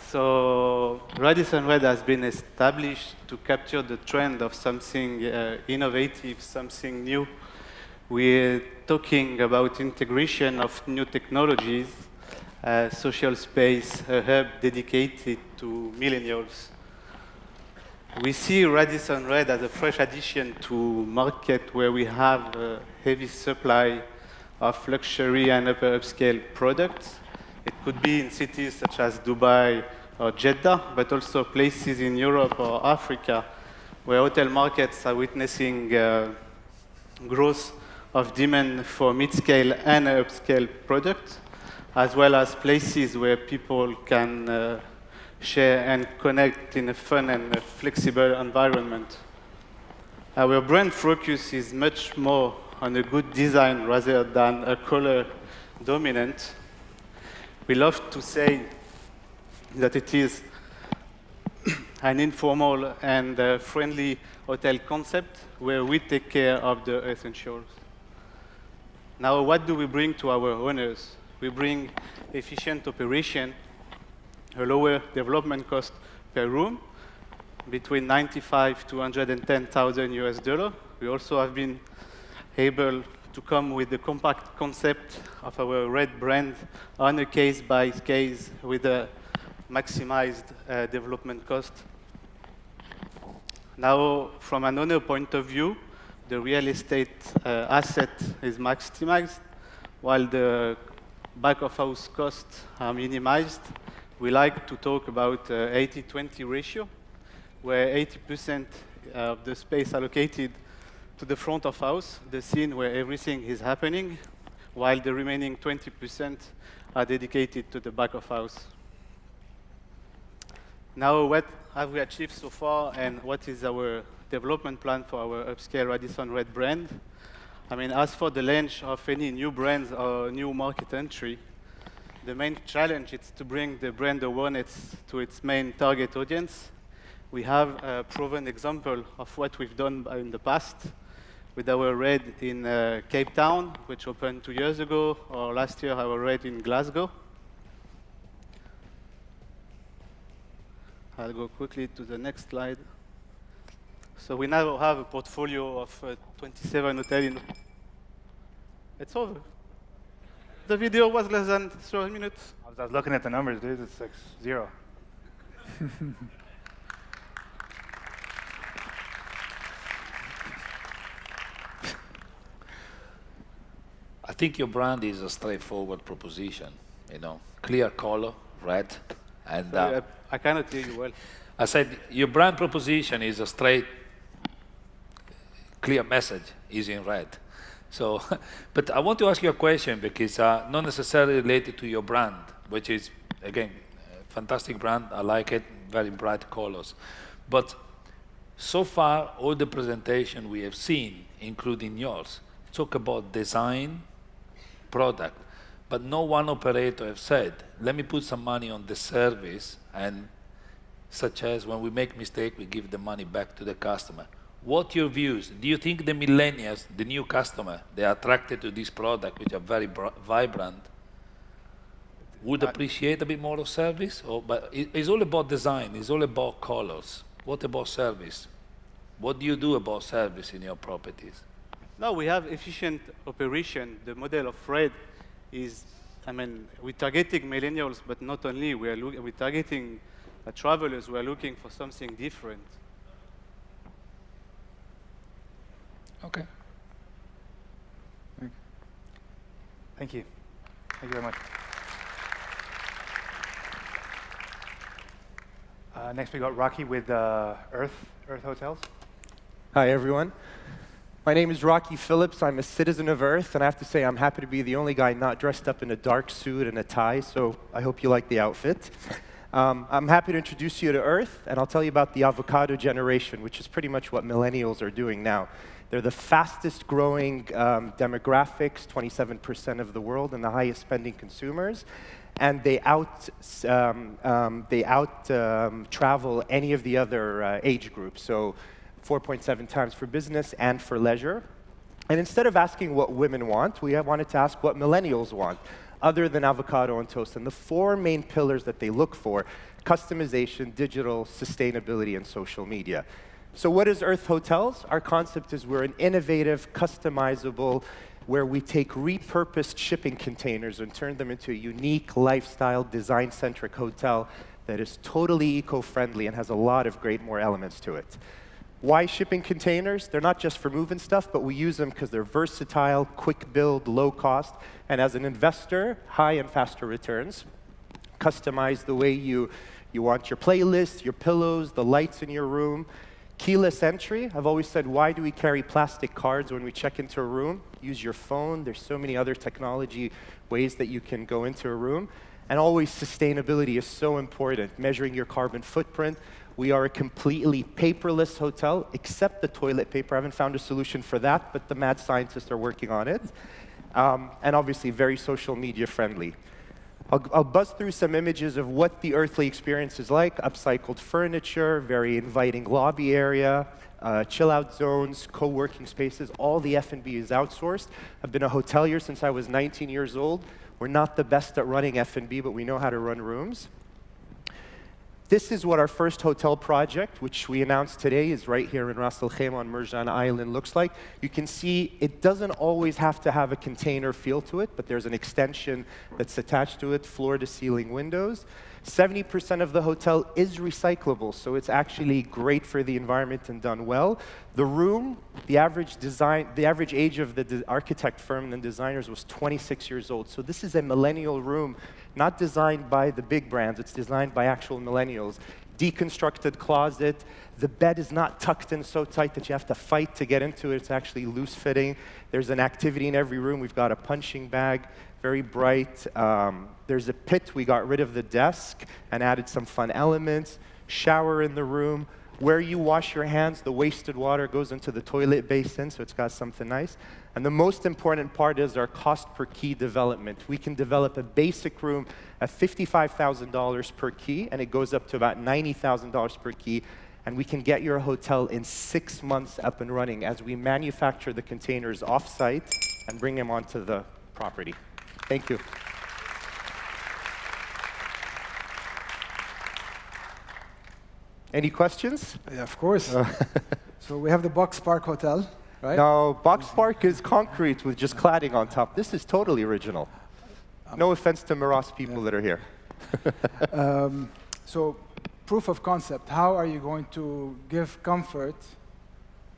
So Radisson Red has been established to capture the trend of something innovative, something new. We're talking about integration of new technologies, social space, a hub dedicated to millennials. We see Radisson Red as a fresh addition to market where we have a heavy supply of luxury and upper upscale products. It could be in cities such as Dubai or Jeddah, but also places in Europe or Africa where hotel markets are witnessing growth of demand for mid-scale and upscale products, as well as places where people can share and connect in a fun and flexible environment. Our brand focus is much more on a good design rather than a color dominant. We love to say that it is an informal and friendly hotel concept where we take care of the essentials. Now, what do we bring to our owners? We bring efficient operation, a lower development cost per room, between 95 to 110,000 US dollar. We also have been able to come with the compact concept of our Red brand on a case-by-case with a maximized development cost. Now, from an owner point of view, the real estate asset is maximized, while the back-of-house costs are minimized. We like to talk about 80-20 ratio, where 80% of the space allocated to the front of house, the scene where everything is happening, while the remaining 20% are dedicated to the back of house. Now, what have we achieved so far, and what is our development plan for our upscale Radisson Red brand? I mean, as for the launch of any new brands or new market entry, the main challenge is to bring the brand awareness to its main target audience. We have a proven example of what we've done in the past with our Red in Cape Town, which opened 2 years ago, or last year our Red in Glasgow. I'll go quickly to the next slide. So we now have a portfolio of 27 hotels. It's over. The video was less than 3 minutes. I was looking at the numbers, dude. It's like 0. I think your brand is a straightforward proposition, clear color, red, and Sorry, I cannot hear you well. I said your brand proposition is a straight, clear message, is in red. So, but I want to ask you a question because not necessarily related to your brand, which is, again, a fantastic brand. I like it, very bright colors. But so far, all the presentation we have seen, including yours, talk about design, product, but no one operator have said, let me put some money on the service, and such as when we make mistake, we give the money back to the customer. What your views? Do you think the millennials, the new customer, they are attracted to this product, which are very vibrant, would appreciate a bit more of service? But it's all about design, it's all about colors. What about service? What do you do about service in your properties? No, we have efficient operation. The model of Red is, we're targeting millennials, but not only. We're targeting travelers who are looking for something different. Okay. Thank you. Thank you very much. Next, we got Rocky with Earth Hotels. Hi, everyone. My name is Rocky Phillips. I'm a citizen of Earth, and I have to say I'm happy to be the only guy not dressed up in a dark suit and a tie, so I hope you like the outfit. I'm happy to introduce you to Earth, and I'll tell you about the avocado generation, which is pretty much what millennials are doing now. They're the fastest growing demographics, 27% of the world, and the highest spending consumers. And they travel any of the other age groups. So 4.7 times for business and for leisure. And instead of asking what women want, we wanted to ask what millennials want, other than avocado and toast. And the four main pillars that they look for: customization, digital, sustainability, and social media. So what is Earth Hotels? Our concept is we're an innovative, customizable, where we take repurposed shipping containers and turn them into a unique, lifestyle, design-centric hotel that is totally eco-friendly and has a lot of great more elements to it. Why shipping containers? They're not just for moving stuff, but we use them because they're versatile, quick build, low cost, and as an investor, high and faster returns. Customize the way you want your playlist, your pillows, the lights in your room. Keyless entry. I've always said, why do we carry plastic cards when we check into a room? Use your phone. There's so many other technology ways that you can go into a room. And always sustainability is so important, measuring your carbon footprint. We are a completely paperless hotel, except the toilet paper. I haven't found a solution for that, but the mad scientists are working on it. And obviously very social media friendly. I'll buzz through some images of what the earthly experience is like. Upcycled furniture, very inviting lobby area, chill-out zones, co-working spaces. All the F&B is outsourced. I've been a hotelier since I was 19 years old. We're not the best at running F&B, but we know how to run rooms. This is what our first hotel project, which we announced today, is right here in Ras Al Khaimah on Marjan Island, looks like. You can see it doesn't always have to have a container feel to it, but there's an extension that's attached to it, floor-to-ceiling windows. 70% of the hotel is recyclable, so it's actually great for the environment and done well. The room, the average age of the architect firm and designers was 26 years old. So this is a millennial room, not designed by the big brands. It's designed by actual millennials. Deconstructed closet. The bed is not tucked in so tight that you have to fight to get into it. It's actually loose fitting. There's an activity in every room. We've got a punching bag, very bright. There's a pit. We got rid of the desk and added some fun elements. Shower in the room. Where you wash your hands, the wasted water goes into the toilet basin, so it's got something nice. And the most important part is our cost per key development. We can develop a basic room at $55,000 per key, and it goes up to about $90,000 per key. And we can get your hotel in 6 months up and running as we manufacture the containers off-site and bring them onto the property. Thank you. Any questions? Yeah, of course. So we have the Box Park Hotel, right? No, Box Park is concrete with just cladding on top. This is totally original. No offense to Maras people that are here. So proof of concept, how are you going to give comfort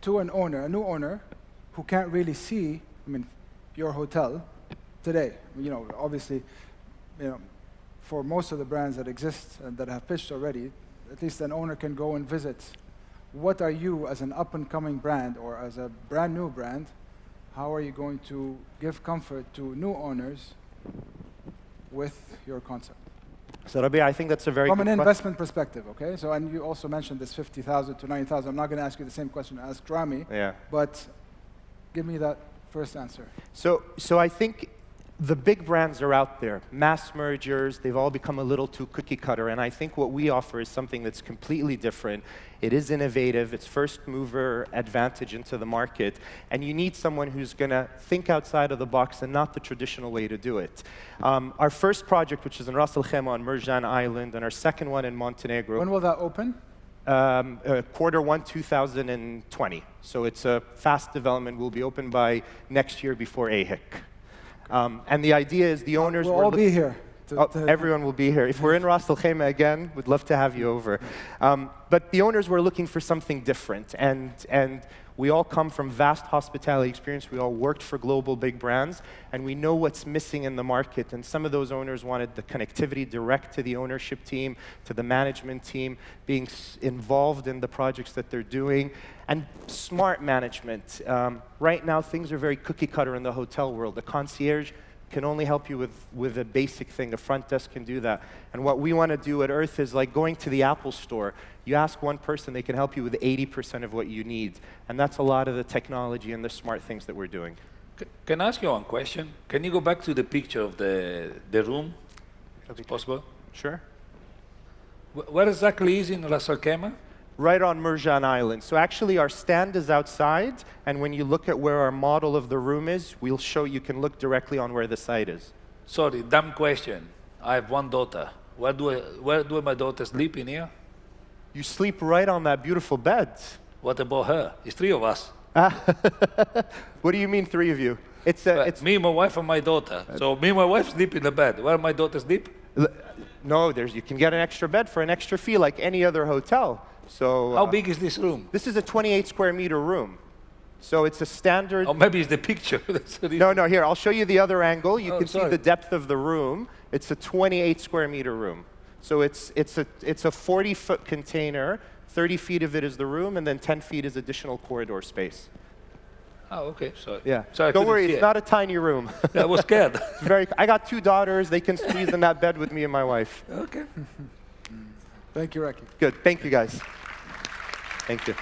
to an owner, a new owner, who can't really see, your hotel today? Obviously, for most of the brands that exist and that have pitched already, at least an owner can go and visit. What are you, as an up-and-coming brand or as a brand new brand, how are you going to give comfort to new owners with your concept? So Rabia, I think that's a very good From question. an investment perspective, okay? So, and you also mentioned this 50,000 to 90,000. I'm not going to ask you the same question I asked Rami, but give me that first answer. So I think the big brands are out there, mass mergers, they've all become a little too cookie cutter, and I think what we offer is something that's completely different. It is innovative, it's first mover advantage into the market, and you need someone who's going to think outside of the box and not the traditional way to do it. Our first project, which is in Ras Al Khaimah on Marjan Island, and our second one in Montenegro. When will that open? Q1 2020. So it's a fast development, will be open by next year before AHIC. And the idea is the owners will all be here. Everyone will be here. If we're in Ras Al Khaimah again, we'd love to have you over. But the owners were looking for something different. And we all come from vast hospitality experience. We all worked for global big brands. And we know what's missing in the market. And some of those owners wanted the connectivity direct to the ownership team, to the management team, being involved in the projects that they're doing. And smart management. Right now, things are very cookie cutter in the hotel world. The concierge can only help you with a basic thing. The front desk can do that. And what we want to do at Earth is like going to the Apple store. You ask one person, they can help you with 80% of what you need. And that's a lot of the technology and the smart things that we're doing. Can I ask you one question? Can you go back to the picture of the room? If possible? Sure. Where exactly is in Ras Al Khaimah? right on Merjan Island. So actually, our stand is outside, and when you look at where our model of the room is, we'll show you can look directly on where the site is. Sorry, dumb question. I have one daughter. Where do my daughter sleep in here? You sleep right on that beautiful bed. What about her? It's three of us. What do you mean, three of you? It's me, my wife, and my daughter. So me and my wife sleep in the bed. Where my daughter sleep? No, you can get an extra bed for an extra fee like any other hotel. So how big is this room? This is a 28 square meter room. So it's a standard. Oh, maybe it's the picture. No, here, I'll show you the other angle. You can see the depth of the room. It's a 28 square meter room. So it's a 40-foot container. 30 feet of it is the room, and then 10 feet is additional corridor space. Oh, okay. Sorry. Yeah. Sorry, don't worry, it's not a tiny room. I was scared. I got 2 daughters. They can squeeze in that bed with me and my wife. Okay. Thank you, Rocky. Good. Thank you, guys. Thank you.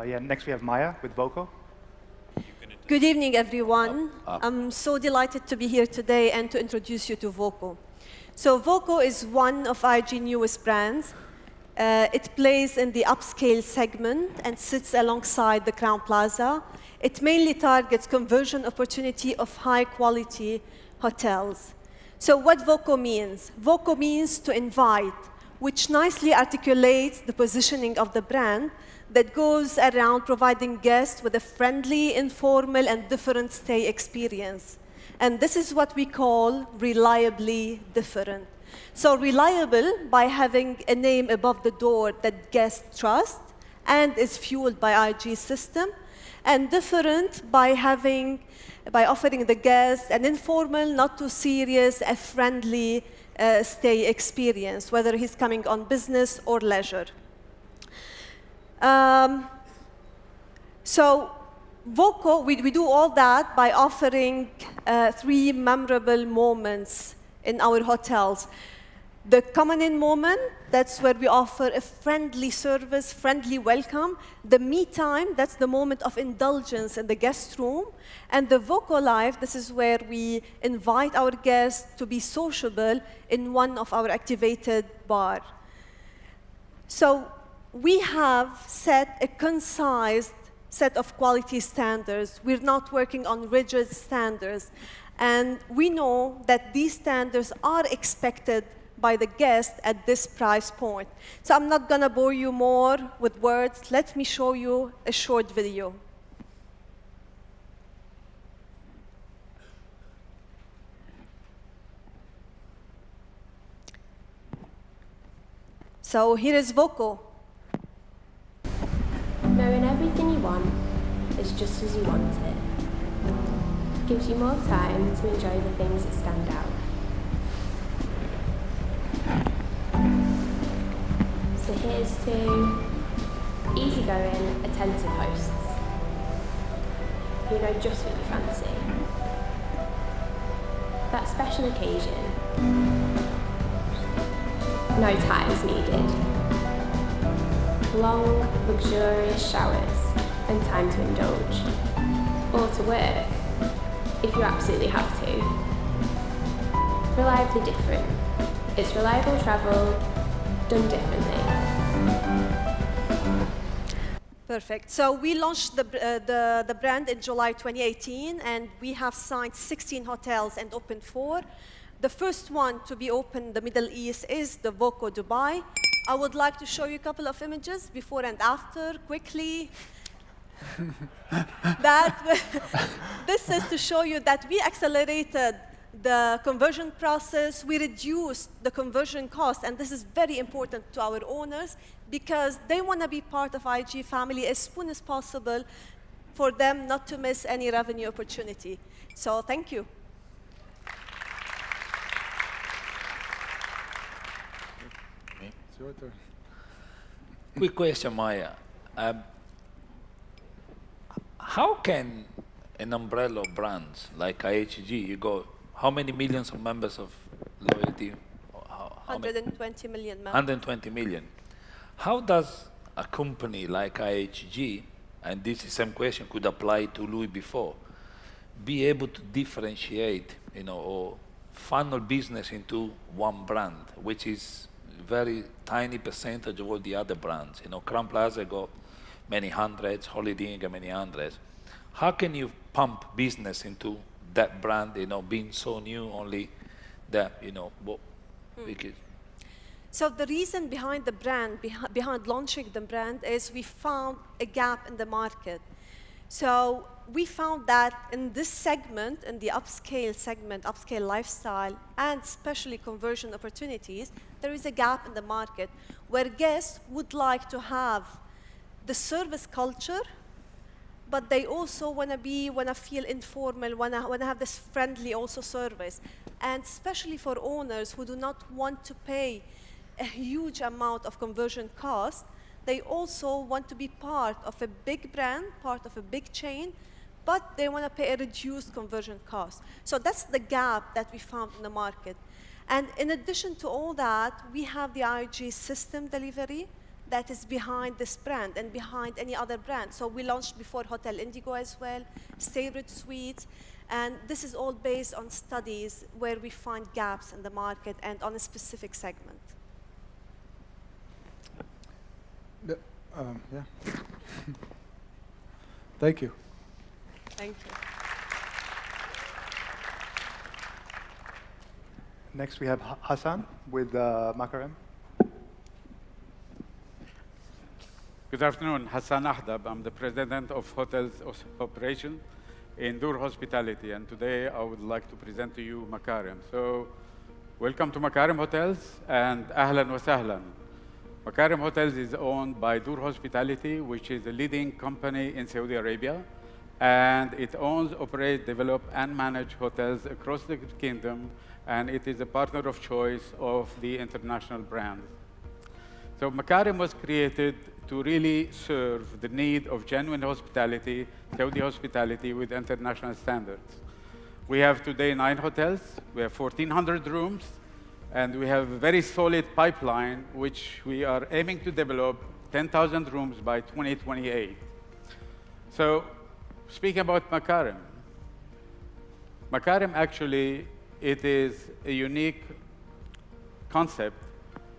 Yeah, next we have Maya with Voco. Good evening, everyone. I'm so delighted to be here today and to introduce you to Voco. So Voco is one of IHG's newest brands. It plays in the upscale segment and sits alongside the Crown Plaza. It mainly targets conversion opportunity of high-quality hotels. So what Voco means? Voco means to invite, which nicely articulates the positioning of the brand that goes around providing guests with a friendly, informal, and different stay experience. And this is what we call reliably different. So reliable by having a name above the door that guests trust and is fueled by IHG's system, and different by offering the guests an informal, not too serious, a friendly stay experience, whether he's coming on business or leisure. So Voco, we do all that by offering 3 memorable moments in our hotels. The coming-in moment, that's where we offer a friendly service, friendly welcome. The me time, that's the moment of indulgence in the guest room. And the Voco Live, this is where we invite our guests to be sociable in one of our activated bars. So we have set a concise set of quality standards. We're not working on rigid standards. And we know that these standards are expected by the guest at this price point. So I'm not going to bore you more with words. Let me show you a short video. So here is Voco. Knowing everything you want is just as you want it. Gives you more time to enjoy the things that stand out. So here's to easygoing, attentive hosts who know just what you fancy. That special occasion, no times needed. Long, luxurious showers and time to indulge. Or to work, if you absolutely have to. Reliably different. It's reliable travel, done differently. Perfect. So we launched the brand in July 2018, and we have signed 16 hotels and opened 4. The first one to be opened in the Middle East is the Voco Dubai. I would like to show you a couple of images before and after, quickly. This is to show you that we accelerated the conversion process. We reduced the conversion cost, and this is very important to our owners because they want to be part of IHG family as soon as possible for them not to miss any revenue opportunity. So thank you. It's your turn. Quick question, Maya. How can an umbrella brand like IHG, you go, how many millions of members of loyalty? 120 million members. 120 million. How does a company like IHG, and this is the same question could apply to Louis before, be able to differentiate, or funnel business into one brand, which is, very tiny percentage of all the other brands. Crown Plaza got many hundreds, Holiday Inn got many hundreds. How can you pump business into that brand, being so new only that, because So the reason behind the brand, behind launching the brand, is we found a gap in the market. So we found that in this segment, in the upscale segment, upscale lifestyle, and especially conversion opportunities, there is a gap in the market where guests would like to have the service culture, but they also want to feel informal, want to have this friendly also service. And especially for owners who do not want to pay a huge amount of conversion cost, they also want to be part of a big brand, part of a big chain, but they want to pay a reduced conversion cost. So that's the gap that we found in the market. And in addition to all that, we have the AHIC system delivery that is behind this brand and behind any other brand. So we launched before Hotel Indigo as well, Stayridge Suites, and this is all based on studies where we find gaps in the market and on a specific segment. Yeah. Thank you. Thank you. Next we have Hassan with Makarem. Good afternoon, Hassan Ahdab. I'm the president of Hotels Operation in Dur Hospitality, and today I would like to present to you Makarem. So, welcome to Makarem Hotels, and ahlan wa sahlan. Makarem Hotels is owned by Dur Hospitality, which is a leading company in Saudi Arabia, and it owns, operates, develops, and manages hotels across the kingdom, and it is a partner of choice of the international brands. So Makarem was created to really serve the need of genuine hospitality, Saudi hospitality with international standards. We have today 9 hotels, we have 1,400 rooms, and we have a very solid pipeline, which we are aiming to develop 10,000 rooms by 2028. So, speaking about Makarem, Makarem actually, it is a unique concept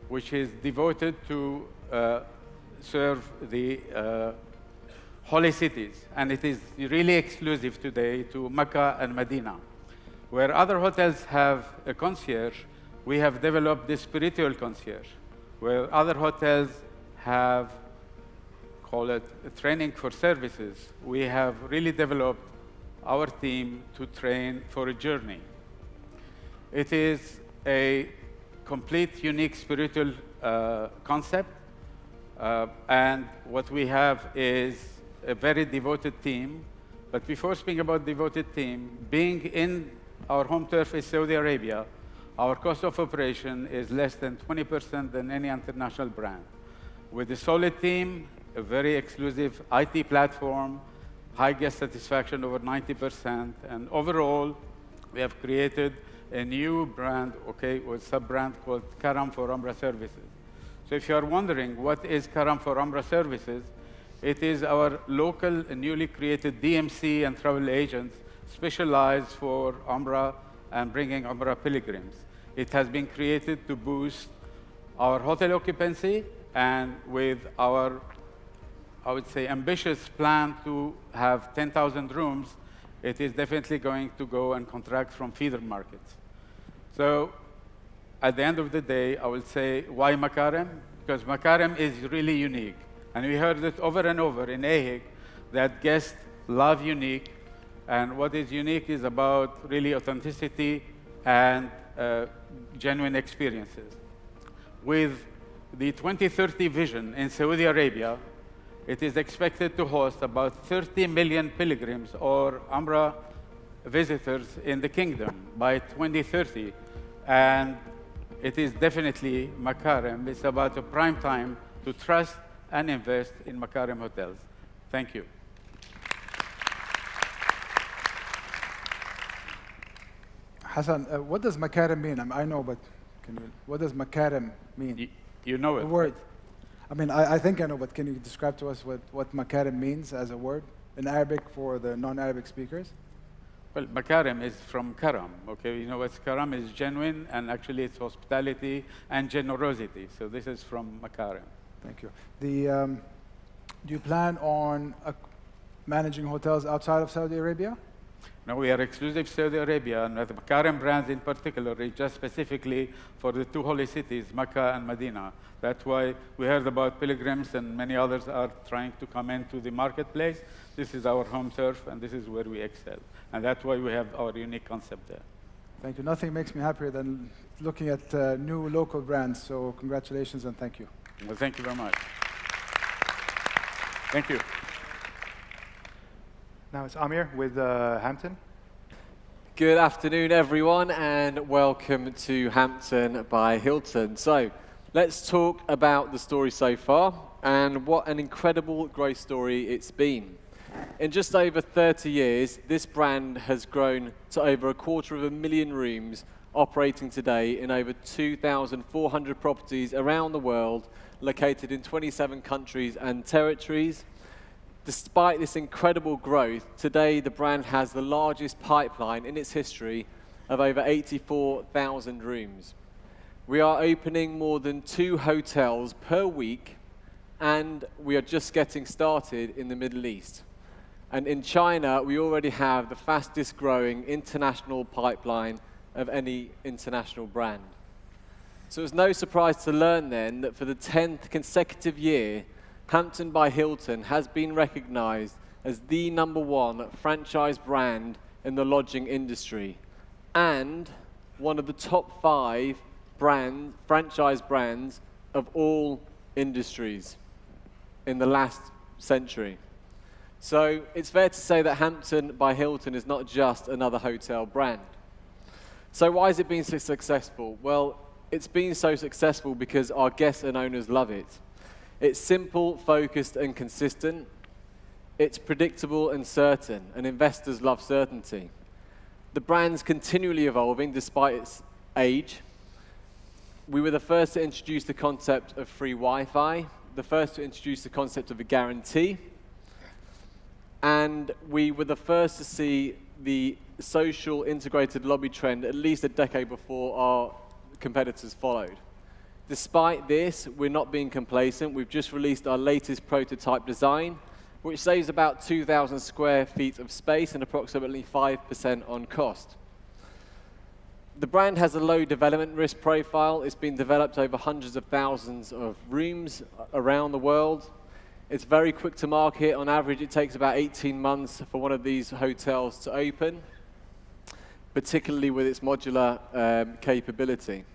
which is devoted to serve the holy cities, and it is really exclusive today to Mecca and Medina. Where other hotels have a concierge, we have developed the spiritual concierge, where other hotels have, call it, training for services. We have really developed our team to train for a journey. It is a complete, unique spiritual concept, and what we have is a very devoted team. But before speaking about devoted team, being in our home turf is Saudi Arabia, our cost of operation is less than 20% than any international brand. With a solid team, a very exclusive IT platform, high guest satisfaction over 90%, and overall, we have created a new brand, or sub-brand called Karam for Umrah Services. So if you are wondering what is Karam for Umrah Services, it is our local and newly created DMC and travel agents specialized for Umrah and bringing Umrah pilgrims. It has been created to boost our hotel occupancy, and with our, I would say, ambitious plan to have 10,000 rooms, it is definitely going to go and contract from feeder markets. So at the end of the day, I will say, why Makarem? Because Makarem is really unique. And we heard it over and over in AHIC that guests love unique, and what is unique is about really authenticity and genuine experiences. With the 2030 vision in Saudi Arabia, it is expected to host about 30 million pilgrims or Umrah visitors in the kingdom by 2030. And it is definitely Makarem. It's about a prime time to trust and invest in Makarem hotels. Thank you. Hassan, what does Makarem mean? I know, but what does Makarem mean? You know it. The word. I mean, I think I know, but can you describe to us what Makarem means as a word in Arabic for the non-Arabic speakers? Well, Makarim is from Karam, okay? You know what Karam is? Genuine, and actually it's hospitality and generosity. So this is from Makarim. Thank you. Do you plan on managing hotels outside of Saudi Arabia? Now we are exclusive Saudi Arabia, and the Makarim brands in particular is just specifically for the two holy cities, Mecca and Medina. That's why we heard about pilgrims and many others are trying to come into the marketplace. This is our home turf, and this is where we excel. And that's why we have our unique concept there. Thank you. Nothing makes me happier than looking at new local brands. So congratulations and thank you. Well, thank you very much. Thank you. Now it's Amir with Hampton. Good afternoon, everyone, and welcome to Hampton by Hilton. So let's talk about the story so far and what an incredible growth story it's been. In just over 30 years, this brand has grown to over 250,000 rooms, operating today in over 2,400 properties around the world, located in 27 countries and territories. Despite this incredible growth, today the brand has the largest pipeline in its history of over 84,000 rooms. We are opening more than 2 hotels per week, and we are just getting started in the Middle East. And in China, we already have the fastest growing international pipeline of any international brand. So it's no surprise to learn then that for the 10th consecutive year, Hampton by Hilton has been recognized as the #1 franchise brand in the lodging industry and one of the top 5 franchise brands of all industries in the last century. So it's fair to say that Hampton by Hilton is not just another hotel brand. So why has it been so successful? Well, it's been so successful because our guests and owners love it. It's simple, focused, and consistent. It's predictable and certain, and investors love certainty. The brand's continually evolving despite its age. We were the first to introduce the concept of free Wi-Fi, the first to introduce the concept of a guarantee, and we were the first to see the social integrated lobby trend at least a decade before our competitors followed. Despite this, we're not being complacent. We've just released our latest prototype design, which saves about 2,000 square feet of space and approximately 5% on cost. The brand has a low development risk profile. It's been developed over hundreds of thousands of rooms around the world. It's very quick to market. On average, it takes about 18 months for one of these hotels to open, particularly with its modular capability.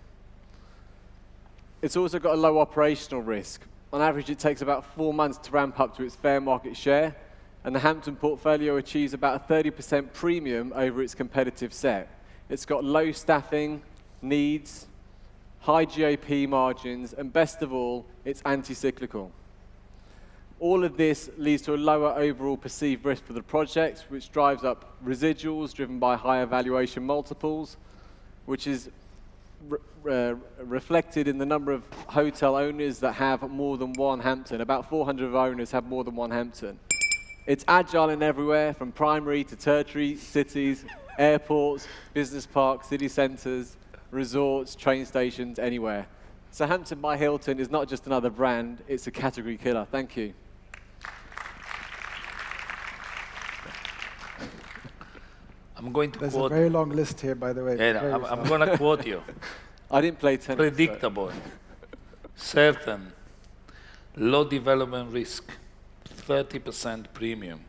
It's also got a low operational risk. On average, it takes about 4 months to ramp up to its fair market share, and the Hampton portfolio achieves about a 30% premium over its competitive set. It's got low staffing needs, high GOP margins, and best of all, it's anti-cyclical. All of this leads to a lower overall perceived risk for the project, which drives up residuals driven by higher valuation multiples, which is reflected in the number of hotel owners that have more than one Hampton. About 400 owners have more than one Hampton. It's agile in everywhere, from primary to tertiary cities, airports, business parks, city centres, resorts, train stations, anywhere. So Hampton by Hilton is not just another brand, it's a category killer. Thank you. I'm going to There's quote. a very long list here, by the way. Yeah, I'm going to quote you. I didn't play tennis. Predictable, certain, low development risk, 30% premium,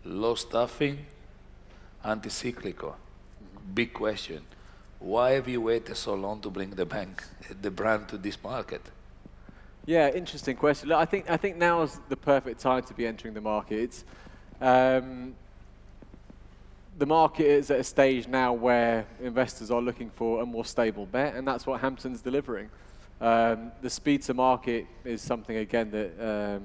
low staffing, anti-cyclical. Big question. Why have you waited so long to bring the brand to this market? Yeah, interesting question. Look, I think now is the perfect time to be entering the market. It's, the market is at a stage now where investors are looking for a more stable bet, and that's what Hampton's delivering. The speed to market is something, again, that,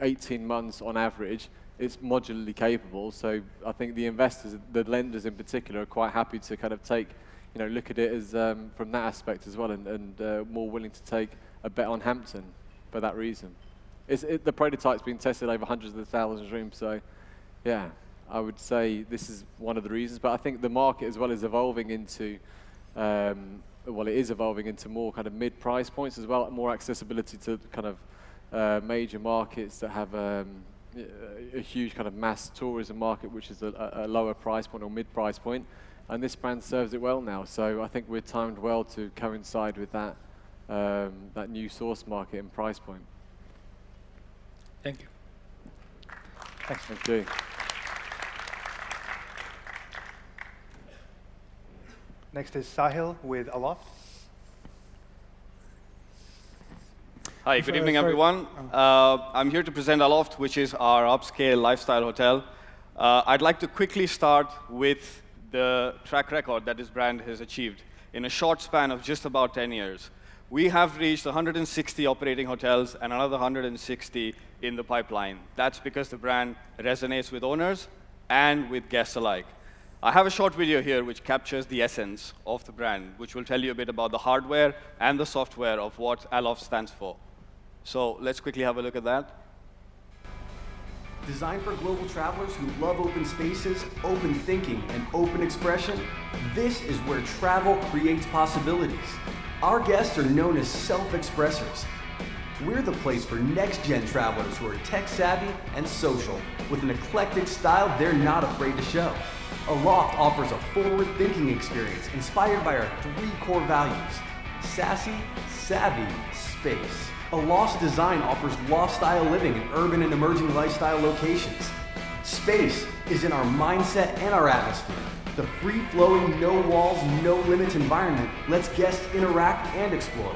18 months on average, it's modularly capable. So I think the investors, the lenders in particular, are quite happy to kind of take, look at it as from that aspect as well, and more willing to take a bet on Hampton for that reason. The prototype's been tested over hundreds of thousands of rooms, so yeah. I would say this is one of the reasons. But I think the market as well is evolving into, well, it is evolving into more kind of mid-price points as well, more accessibility to kind of major markets that have a huge kind of mass tourism market, which is a lower price point or mid-price point. And this brand serves it well now. So I think we're timed well to coincide with that, that new source market and price point. Thank you. Thanks. Thank you. Next is Sahil with Aloft. Hi, good evening, everyone. I'm here to present Aloft, which is our upscale lifestyle hotel. I'd like to quickly start with the track record that this brand has achieved. In a short span of just about 10 years, we have reached 160 operating hotels and another 160 in the pipeline. That's because the brand resonates with owners and with guests alike. I have a short video here which captures the essence of the brand, which will tell you a bit about the hardware and the software of what Aloft stands for. So let's quickly have a look at that. Designed for global travelers who love open spaces, open thinking, and open expression, this is where travel creates possibilities. Our guests are known as self-expressors. We're the place for next-gen travelers who are tech-savvy and social, with an eclectic style they're not afraid to show. Aloft offers a forward-thinking experience inspired by our 3 core values: sassy, savvy, space. Aloft's design offers loft-style living in urban and emerging lifestyle locations. Space is in our mindset and our atmosphere. The free-flowing, no-walls, no-limits environment lets guests interact and explore.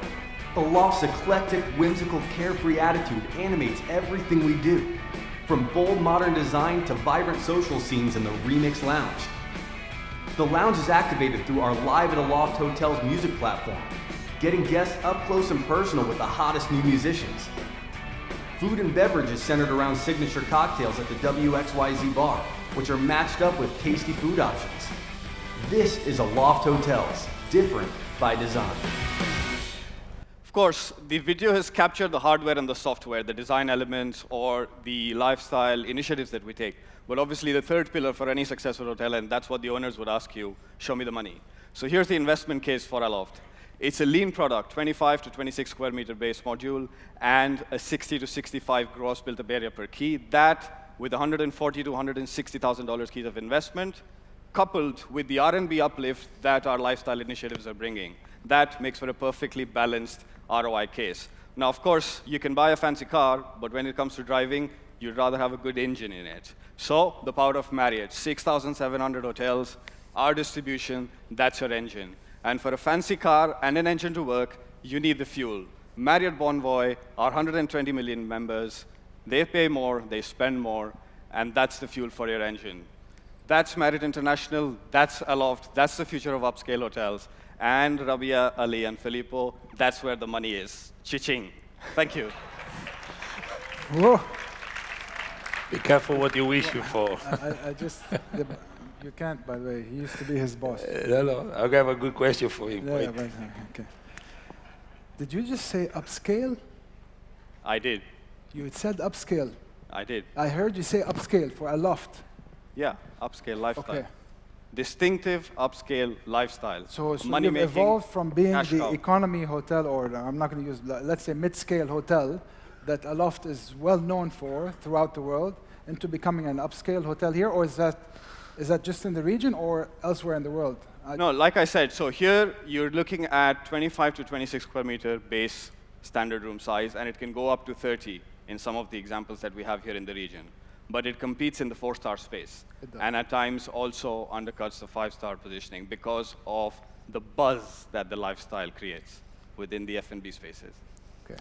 Aloft's eclectic, whimsical, carefree attitude animates everything we do, from bold modern design to vibrant social scenes in the Remix Lounge. The lounge is activated through our Live at Aloft Hotel's music platform, getting guests up close and personal with the hottest new musicians. Food and beverage is centered around signature cocktails at the WXYZ bar, which are matched up with tasty food options. This is Aloft Hotels, different by design. Of course, the video has captured the hardware and the software, the design elements, or the lifestyle initiatives that we take. But obviously, the third pillar for any successful hotel, and that's what the owners would ask you, show me the money. So here's the investment case for Aloft. It's a lean product, 25 to 26 square meter base module, and a 60 to 65 gross built-up area per key. That, with $140,000 to $160,000 keys of investment, coupled with the R&B uplift that our lifestyle initiatives are bringing, that makes for a perfectly balanced ROI case. Now, of course, you can buy a fancy car, but when it comes to driving, you'd rather have a good engine in it. So, the power of Marriott, 6,700 hotels, our distribution, that's your engine. And for a fancy car and an engine to work, you need the fuel. Marriott Bonvoy, our 120 million members, they pay more, they spend more, and that's the fuel for your engine. That's Marriott International, that's Aloft, that's the future of upscale hotels. And Rabia, Ali, and Filippo, that's where the money is. Cha-ching. Thank you. Whoa. Be careful what you wish you for. I just, you can't, by the way. He used to be his boss. No, I have a good question for him. Yeah, right, okay. Did you just say upscale? I did. You said upscale. I did. I heard you say upscale for Aloft. Yeah, upscale lifestyle. Okay. Distinctive upscale lifestyle. So money you've making, evolved from being the cow. economy hotel, or I'm not going to use, let's say mid-scale hotel, that Aloft is well known for throughout the world, into becoming an upscale hotel here, or is that just in the region or elsewhere in the world? No, like I said, so here you're looking at 25 to 26 square meter base standard room size, and it can go up to 30 in some of the examples that we have here in the region. But it competes in the 4-star space, and at times also undercuts the 5-star positioning because of the buzz that the lifestyle creates within the F&B spaces. Okay.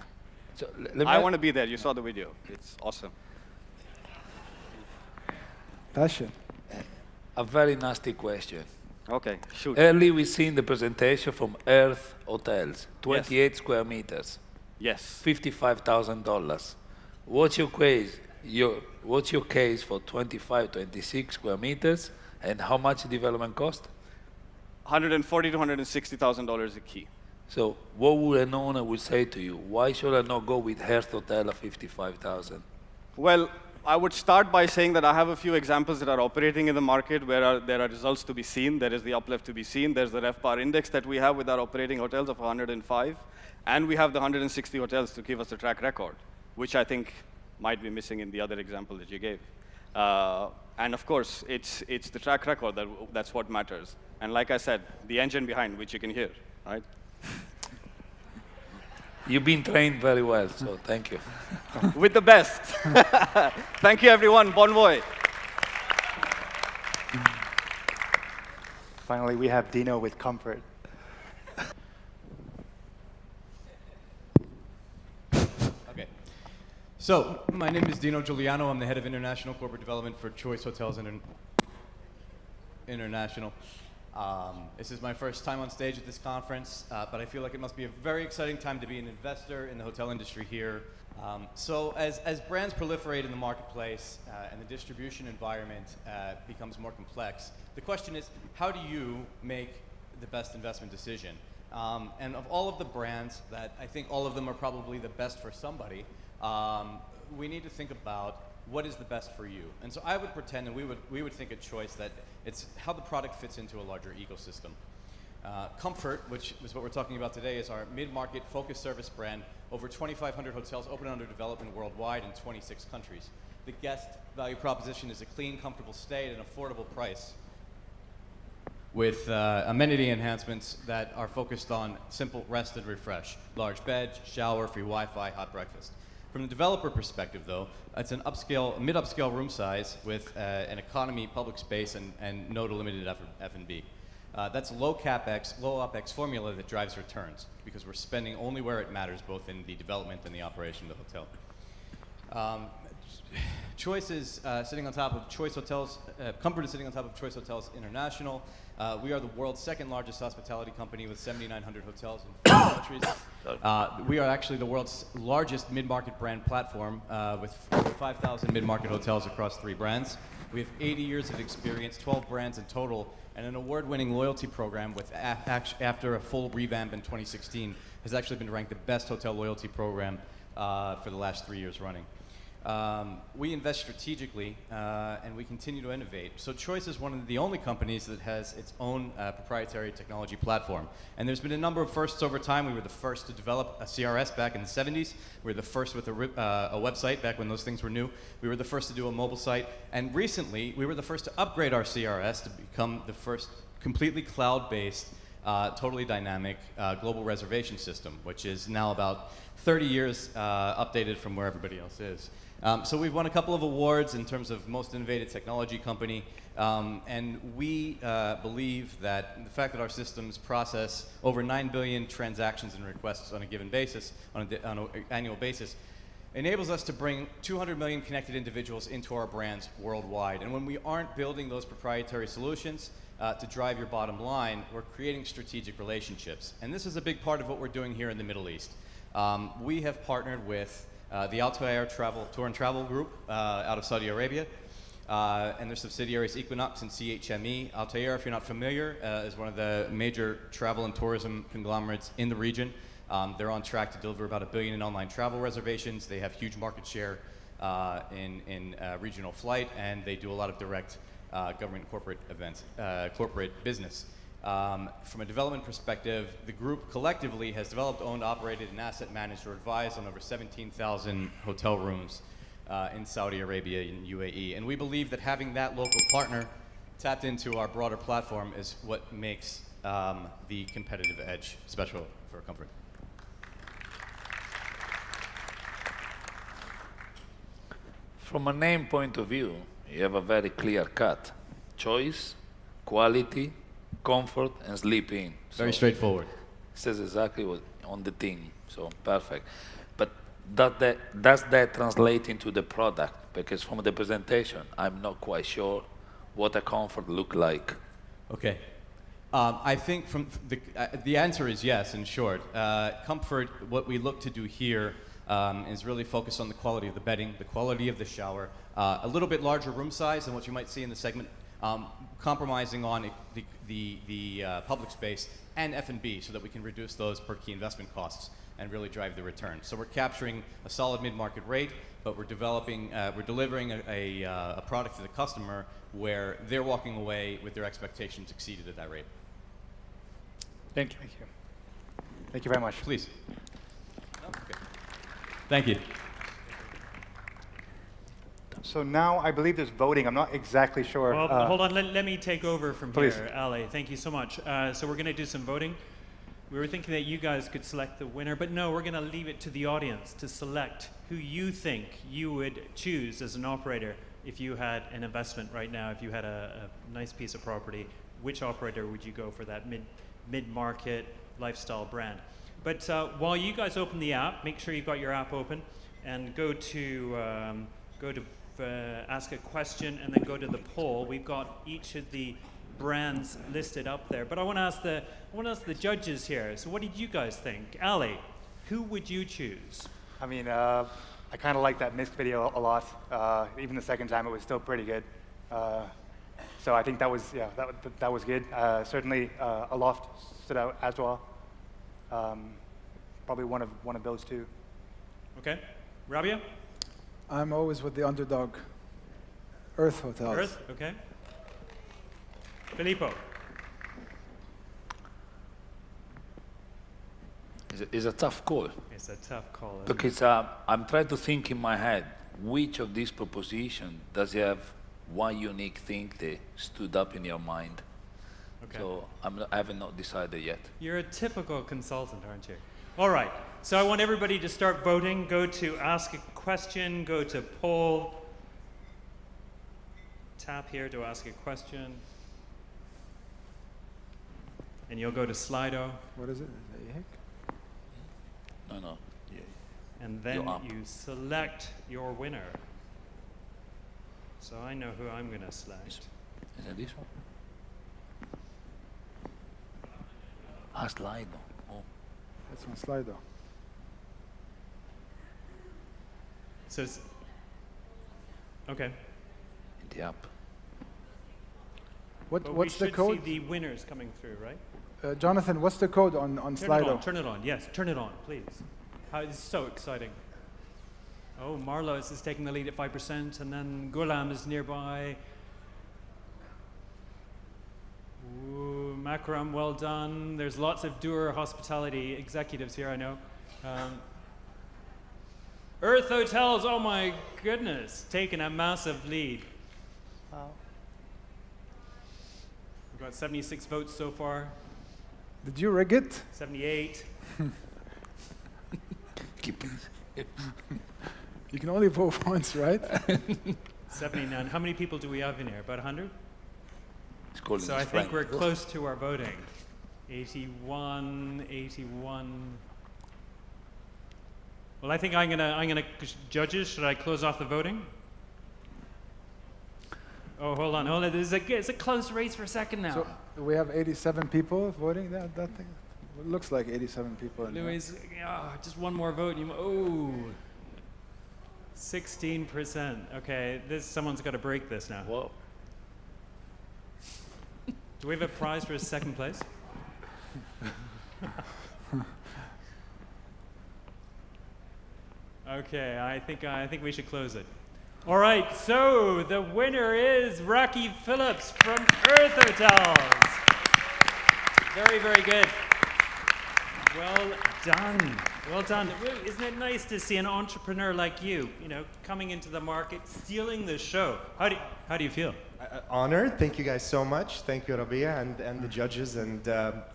So I want to be there. You saw the video. It's awesome. Passion. A very nasty question. Okay, shoot. Early we seen the presentation from Earth Hotels, 28 square meters. Yes. $55,000. What's your case? What's your case for 25, 26 square meters, and how much development cost? $140,000 to $160,000 a key. So what would an owner would say to you? Why should I not go with Earth Hotel at 55,000? Well, I would start by saying that I have a few examples that are operating in the market where there are results to be seen. There is the uplift to be seen. There's the RevPAR index that we have with our operating hotels of 105. And we have the 160 hotels to give us a track record, which I think might be missing in the other example that you gave. And of course, it's the track record that's what matters. And like I said, the engine behind, which you can hear, right? You've been trained very well, so thank you. With the best. Thank you, everyone. Bon voy. Finally, we have Dino with Comfort. Okay. So, my name is Dino Giuliano. I'm the head of international corporate development for Choice Hotels International. This is my first time on stage at this conference, but I feel like it must be a very exciting time to be an investor in the hotel industry here. So as brands proliferate in the marketplace and the distribution environment becomes more complex, the question is, how do you make the best investment decision? And of all of the brands that I think all of them are probably the best for somebody, we need to think about what is the best for you. And so I would pretend, and we would think at Choice, that it's how the product fits into a larger ecosystem. Comfort, which is what we're talking about today, is our mid-market focused service brand. Over 2,500 hotels open under development worldwide in 26 countries. The guest value proposition is a clean, comfortable stay at an affordable price, with amenity enhancements that are focused on simple rest and refresh. Large bed, shower, free Wi-Fi, hot breakfast. From the developer perspective, though, it's an mid-upscale room size with an economy public space and no to limited F&B. That's low CapEx, low OpEx formula that drives returns because we're spending only where it matters, both in the development and the operation of the hotel. Choice is sitting on top of Choice Hotels. Comfort is sitting on top of Choice Hotels International. We are the world's second largest hospitality company with 7,900 hotels in 4 countries. We are actually the world's largest mid-market brand platform with 5,000 mid-market hotels across 3 brands. We have 80 years of experience, 12 brands in total, and an award-winning loyalty program with after a full revamp in 2016 has actually been ranked the best hotel loyalty program for the last 3 years running. We invest strategically and we continue to innovate. So Choice is one of the only companies that has its own proprietary technology platform. And there's been a number of firsts over time. We were the first to develop a CRS back in the 70s. We were the first with a website back when those things were new. We were the first to do a mobile site. And recently, we were the first to upgrade our CRS to become the first completely cloud-based, totally dynamic global reservation system, which is now about 30 years updated from where everybody else is. So we've won a couple of awards in terms of most innovative technology company, and we believe that the fact that our systems process over 9 billion transactions and requests on a given basis, on an annual basis, enables us to bring 200 million connected individuals into our brands worldwide. And when we aren't building those proprietary solutions to drive your bottom line, we're creating strategic relationships. And this is a big part of what we're doing here in the Middle East. We have partnered with the Altair Tour and Travel Group out of Saudi Arabia, and their subsidiaries Equinox and CHME. Altair, if you're not familiar, is one of the major travel and tourism conglomerates in the region. They're on track to deliver about $1 billion in online travel reservations. They have huge market share in regional flight, and they do a lot of direct government corporate events, corporate business. From a development perspective, the group collectively has developed, owned, operated, and asset managed or advised on over 17,000 hotel rooms in Saudi Arabia and UAE. And we believe that having that local partner tapped into our broader platform is what makes the competitive edge special for Comfort. From a name point of view, you have a very clear cut. Choice, quality, comfort, and sleep in. Very straightforward. Says exactly what on the thing, so perfect. But does that translate into the product? Because from the presentation, I'm not quite sure what a comfort look like. Okay. I think from the answer is yes, in short. Comfort, what we look to do here is really focus on the quality of the bedding, the quality of the shower, a little bit larger room size than what you might see in the segment, compromising on the public space, and F&B, so that we can reduce those per key investment costs and really drive the return. So we're capturing a solid mid-market rate, but we're delivering a product to the customer where they're walking away with their expectations exceeded at that rate. Thank you. Thank you. Thank you very much. Please. Okay. Thank you. So now I believe there's voting. I'm not exactly sure. Well, hold on. Let me take over from please. here, Ali. Thank you so much. So we're going to do some voting. We were thinking that you guys could select the winner, but no, we're going to leave it to the audience to select who you think you would choose as an operator if you had an investment right now, if you had a nice piece of property. Which operator would you go for that mid-market lifestyle brand? But while you guys open the app, make sure you've got your app open and go to ask a question and then go to the poll. We've got each of the brands listed up there. But I want to ask the judges here. So what did you guys think? Ali, who would you choose? I mean, I kind of like that Mist video a lot. Even the second time, it was still pretty good. So I think that was that was good. Certainly, Aloft stood out as well. Probably one of those two. Okay, Rabia. I'm always with the underdog. Earth Hotels. Earth. Okay. Filippo. It's a tough call. It's a tough call. Because I'm trying to think in my head, which of these propositions does it have one unique thing that stood up in your mind? Okay. So I haven't not decided yet. You're a typical consultant, aren't you? All right. So I want everybody to start voting. Go to ask a question. Go to poll. Tap here to ask a question. And you'll go to Slido. What is it? AHIC? No. Yeah. And then you select your winner. So I know who I'm going to select. Is it this one? Slido. Oh. That's on Slido. So it's okay. In the app. What's the code? We should see the winners coming through, right? Jonathan, what's the code on Slido? Turn it on. Yes, turn it on, please. It's so exciting. Oh, Marlos is taking the lead at 5%, and then Gulam is nearby. Ooh, Makram, well done. There's lots of Dur hospitality executives here, I know. Earth Hotels, oh my goodness, taking a massive lead. Wow. We've got 76 votes so far. Did you rig it? 78. You can only vote once, right? 79. How many people do we have in here? About 100? So I think friend. we're close to our voting. 81. Well, I think I'm gonna judges. Should I close off the voting? Oh, hold on. It's a close race for a second now. So we have 87 people voting. That thing. It looks like 87 people. Louis, just one more vote. 16%. Okay, someone's got to break this now. Whoa. Do we have a prize for second place? Okay, I think we should close it. All right, so the winner is Rocky Phillips from Earth Hotels. Very, very good. Well done. Well done. Isn't it nice to see an entrepreneur like you, coming into the market, stealing the show? How do you feel? Honored. Thank you guys so much. Thank you, Rabia, and the judges, and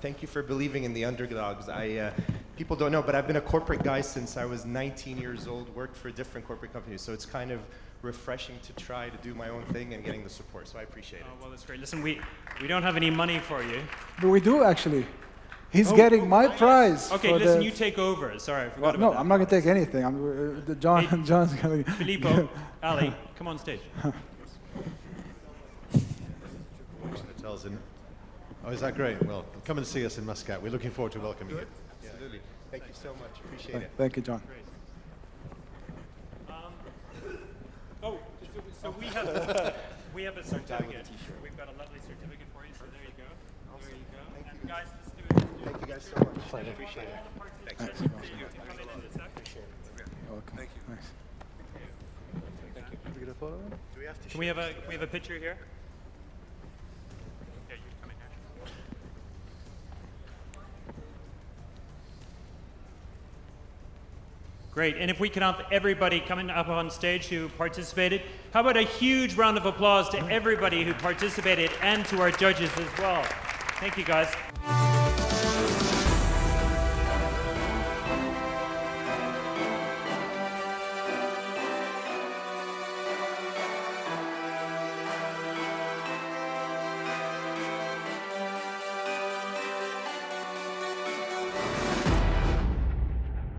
thank you for believing in the underdogs. People don't know, but I've been a corporate guy since I was 19 years old, worked for different corporate companies, so it's kind of refreshing to try to do my own thing and getting the support, so I appreciate it. Oh, well, that's great. Listen, we don't have any money for you. But we do, actually. He's getting my prize. Okay, listen, you take over. Sorry, I forgot about that. I'm not going to take anything. John's going to... Filippo, Ali, come on stage. Oh, is that great? Well, come and see us in Muscat. We're looking forward to welcoming you. Absolutely. Thank you so much. Appreciate it. Thank you, John. So we have a certificate. We've got a lovely certificate for you, so there you go. Thank you guys so much. Pleasure. Appreciate it. Thanks. Thank you. Welcome. Thank you. Nice. Can we get a photo? Can we have a picture here? Great, and if we can have everybody coming up on stage who participated, how about a huge round of applause to everybody who participated and to our judges as well. Thank you, guys.